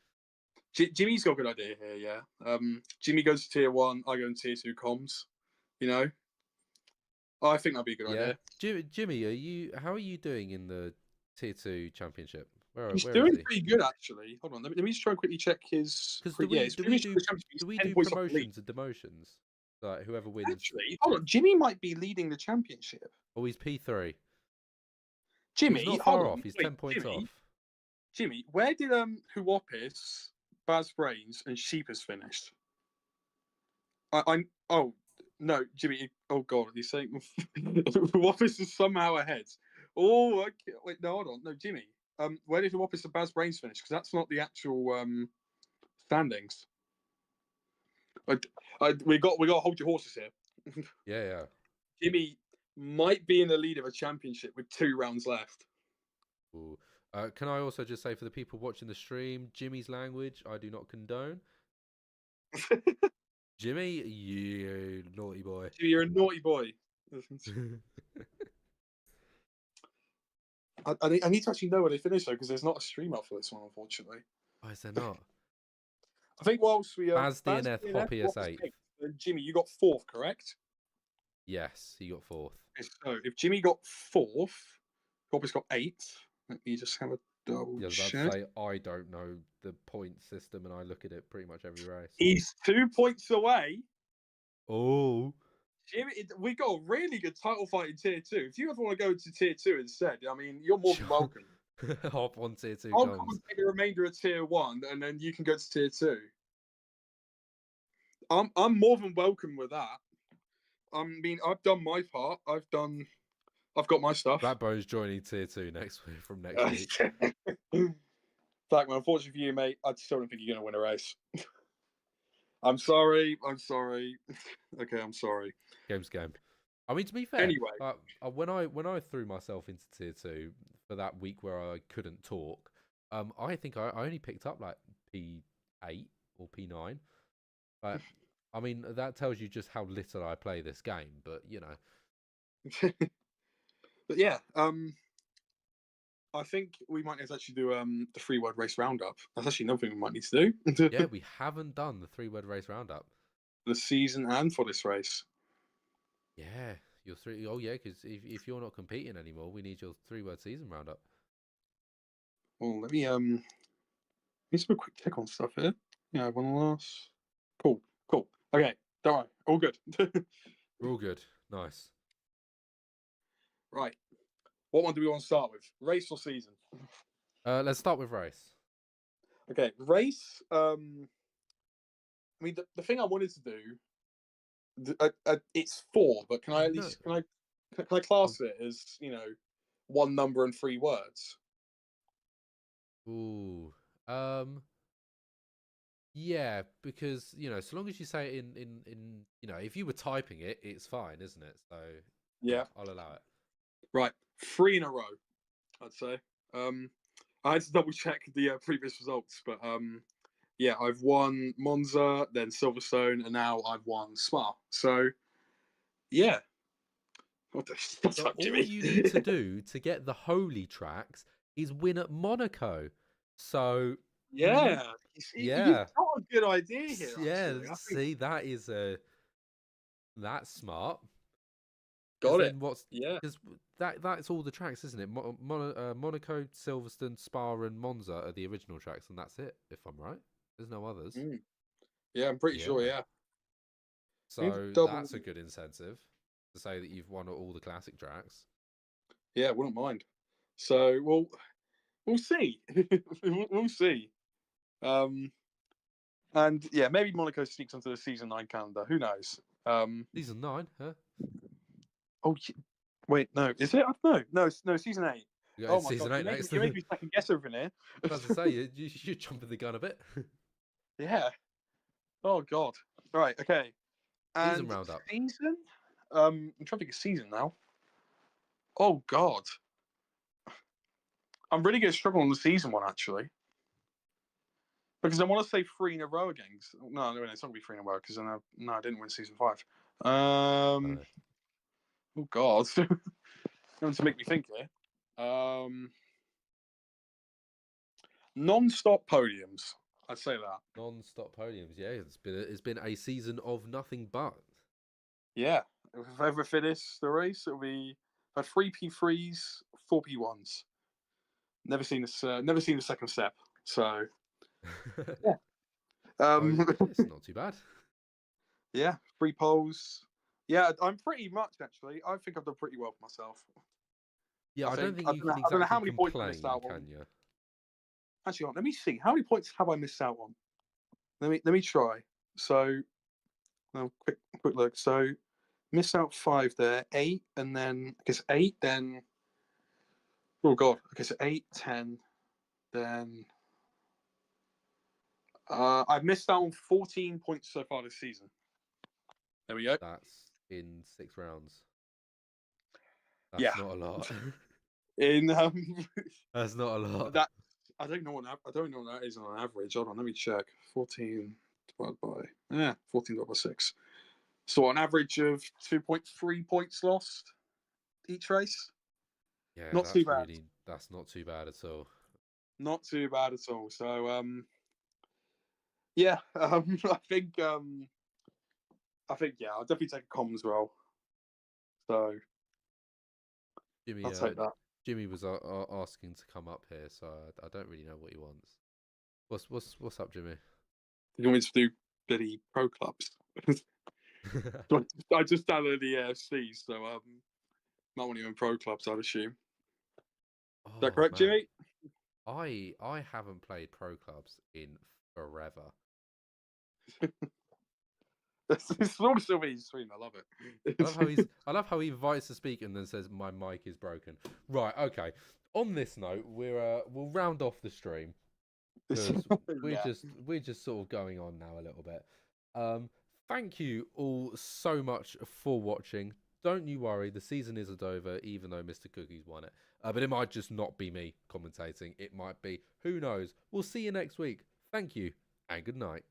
[SPEAKER 3] Jimmy's got a good idea here. Yeah. Jimmy goes to tier 1. I go in tier 2 comms. You know. I think that'd be a good
[SPEAKER 1] Yeah.
[SPEAKER 3] idea.
[SPEAKER 1] Jimmy, how are you doing in the tier 2 championship?
[SPEAKER 3] He's
[SPEAKER 1] Where
[SPEAKER 3] doing
[SPEAKER 1] is he?
[SPEAKER 3] pretty good actually. Hold on, let me just try and quickly check his.
[SPEAKER 1] Because
[SPEAKER 3] Yeah,
[SPEAKER 1] do we do promotions and demotions? Like whoever wins.
[SPEAKER 3] Actually, hold on. Jimmy might be leading the championship.
[SPEAKER 1] Oh, he's P3.
[SPEAKER 3] Jimmy,
[SPEAKER 1] He's not
[SPEAKER 3] hold
[SPEAKER 1] far
[SPEAKER 3] on,
[SPEAKER 1] off. He's
[SPEAKER 3] wait,
[SPEAKER 1] 10 points off.
[SPEAKER 3] Jimmy, where did Huopis, Baz Brains, and Sheepers finished? Oh no, Jimmy. Oh god, you're saying Huopis is somehow ahead. Oh, okay. Wait, no, hold on, no, Jimmy. Where did Huopis and Baz Brains finish? Because that's not the actual standings. We got to hold your horses here.
[SPEAKER 1] Yeah.
[SPEAKER 3] Jimmy might be in the lead of a championship with 2 rounds left.
[SPEAKER 1] Ooh. Can I also just say for the people watching the stream, Jimmy's language I do not condone. Jimmy, you naughty boy.
[SPEAKER 3] Jimmy, you're a naughty boy. I need to actually know where they finish though, because there's not a stream up for this one, unfortunately.
[SPEAKER 1] Why is there not?
[SPEAKER 3] I think whilst we
[SPEAKER 1] Baz DNF, Hoppy is 8th.
[SPEAKER 3] Jimmy, you got 4th, correct?
[SPEAKER 1] Yes, he got 4th.
[SPEAKER 3] So if Jimmy got 4th, Hoppy's got 8th. Let me just have a double
[SPEAKER 1] Yeah, I was about
[SPEAKER 3] check.
[SPEAKER 1] to say I don't know the point system, and I look at it pretty much every race.
[SPEAKER 3] He's 2 points away.
[SPEAKER 1] Oh,
[SPEAKER 3] Jimmy, we got a really good title fight in tier 2. If you ever want to go to tier 2 instead, I mean, you're more than welcome.
[SPEAKER 1] hop on tier 2
[SPEAKER 3] I'll
[SPEAKER 1] comms.
[SPEAKER 3] commentate the remainder of tier 1, and then you can go to tier 2. I'm more than welcome with that. I mean, I've done my part. I've got my stuff.
[SPEAKER 1] Blackbone's joining tier 2 next week from next week.
[SPEAKER 3] Blackman, unfortunately for you, mate, I still don't think you're going to win a race. I'm sorry. Okay, I'm sorry.
[SPEAKER 1] Game's game. I mean, to be fair,
[SPEAKER 3] Anyway,
[SPEAKER 1] when I threw myself into tier 2 for that week where I couldn't talk, I think I only picked up like P8 or P9. But I mean, that tells you just how little I play this game. But you know,
[SPEAKER 3] but yeah, I think we might need to actually do the 3-word race roundup. That's actually another thing we might need to do.
[SPEAKER 1] yeah, we haven't done the 3-word race roundup.
[SPEAKER 3] The season and for this race.
[SPEAKER 1] Yeah, your 3. Oh yeah, because if you're not competing anymore, we need your 3-word season roundup.
[SPEAKER 3] Well, let me just do a quick check on stuff here. Yeah, one last. Cool. Okay, don't worry, all good.
[SPEAKER 1] We're all good. Nice.
[SPEAKER 3] Right. What one do we want to start with? Race or season?
[SPEAKER 1] Let's start with race.
[SPEAKER 3] Okay, race. I mean, the thing I wanted to do, it's 4, but can I at least can I class it as one number and 3 words?
[SPEAKER 1] Ooh. Yeah, because so long as you say it in if you were typing it, it's fine, isn't it? So
[SPEAKER 3] Yeah,
[SPEAKER 1] I'll allow it.
[SPEAKER 3] Right, 3 in a row, I'd say. I had to double check the previous results, but yeah, I've won Monza, then Silverstone, and now I've won Spa. So yeah, that's
[SPEAKER 1] So all you need to do to get the holy tracks is win at Monaco. So
[SPEAKER 3] yeah,
[SPEAKER 1] yeah,
[SPEAKER 3] you've got a good idea here.
[SPEAKER 1] Yeah,
[SPEAKER 3] Actually.
[SPEAKER 1] see, that's smart.
[SPEAKER 3] Got it.
[SPEAKER 1] Then what's because that's all the tracks, isn't it? Monaco, Silverstone, Spa, and Monza are the original tracks, and that's it. If I'm right, there's no others.
[SPEAKER 3] Yeah, I'm pretty sure. Yeah.
[SPEAKER 1] So that's a good incentive to say that you've won all the classic tracks.
[SPEAKER 3] Yeah, wouldn't mind. So we'll see. We'll see. And yeah, maybe Monaco sneaks onto the season 9 calendar. Who knows?
[SPEAKER 1] Season 9, huh?
[SPEAKER 3] Oh, wait, no, is it? I don't know. No, season 8.
[SPEAKER 1] You
[SPEAKER 3] Oh
[SPEAKER 1] got
[SPEAKER 3] my
[SPEAKER 1] season
[SPEAKER 3] god,
[SPEAKER 1] 8 next.
[SPEAKER 3] you make me second guess everything here.
[SPEAKER 1] As I say, you're jumping the gun a bit.
[SPEAKER 3] Yeah. Oh god. Right. Okay.
[SPEAKER 1] Season
[SPEAKER 3] And
[SPEAKER 1] roundup.
[SPEAKER 3] season. I'm trying to think of season now. Oh god. I'm really going to struggle on the season one actually. Because I want to say 3 in a row again. No, it's not going to be 3 in a row because I didn't win season 5.
[SPEAKER 1] No.
[SPEAKER 3] Oh God, going to make me think here. Non-stop podiums. I'd say that.
[SPEAKER 1] Non-stop podiums. Yeah, it's been a season of nothing but.
[SPEAKER 3] Yeah, if I ever finish the race, it'll be 3 P3s, 4 P1s. Never seen this. Never seen the second step. So yeah.
[SPEAKER 1] It's not too bad.
[SPEAKER 3] Yeah, 3 poles. Yeah, I'm pretty much actually. I think I've done pretty well for myself.
[SPEAKER 1] Yeah, I don't think you can
[SPEAKER 3] I don't know how
[SPEAKER 1] exactly
[SPEAKER 3] many points I missed
[SPEAKER 1] complain,
[SPEAKER 3] out on.
[SPEAKER 1] can you?
[SPEAKER 3] Actually, let me see. How many points have I missed out on? Let me try. So, quick look. So, miss out 5 there, 8, and then I guess 8. Then, oh god. Okay, so 8, 10. Then, I've missed out on 14 points so far this season. There we go.
[SPEAKER 1] That's in 6 rounds.
[SPEAKER 3] Yeah.
[SPEAKER 1] That's not a lot.
[SPEAKER 3] In
[SPEAKER 1] That's not a lot.
[SPEAKER 3] that I don't know what that is on average. Hold on, let me check. 14 divided by 14 divided by 6. So on average of 2.3 points lost each race.
[SPEAKER 1] Yeah,
[SPEAKER 3] Not
[SPEAKER 1] that's
[SPEAKER 3] too bad.
[SPEAKER 1] that's not too bad at all.
[SPEAKER 3] Not too bad at all. So yeah, I think yeah, I'll definitely take a comms role. So
[SPEAKER 1] Jimmy,
[SPEAKER 3] I'll take that.
[SPEAKER 1] Jimmy was asking to come up here, so I don't really know what he wants. What's up, Jimmy?
[SPEAKER 3] You want me to do bloody pro clubs? I just downloaded the AFC, so not want to in pro clubs, I'd assume. Is that correct,
[SPEAKER 1] Man.
[SPEAKER 3] Jimmy?
[SPEAKER 1] I haven't played pro clubs in forever.
[SPEAKER 3] It's all still being streamed. I love it.
[SPEAKER 1] I love how he invites to speak and then says my mic is broken. Right, okay. On this note, we'll round off the stream because we're just sort of going on now a little bit. Thank you all so much for watching. Don't you worry, the season isn't over, even though Mr. Cookies won it. But it might just not be me commentating. It might be. Who knows? We'll see you next week. Thank you and good night.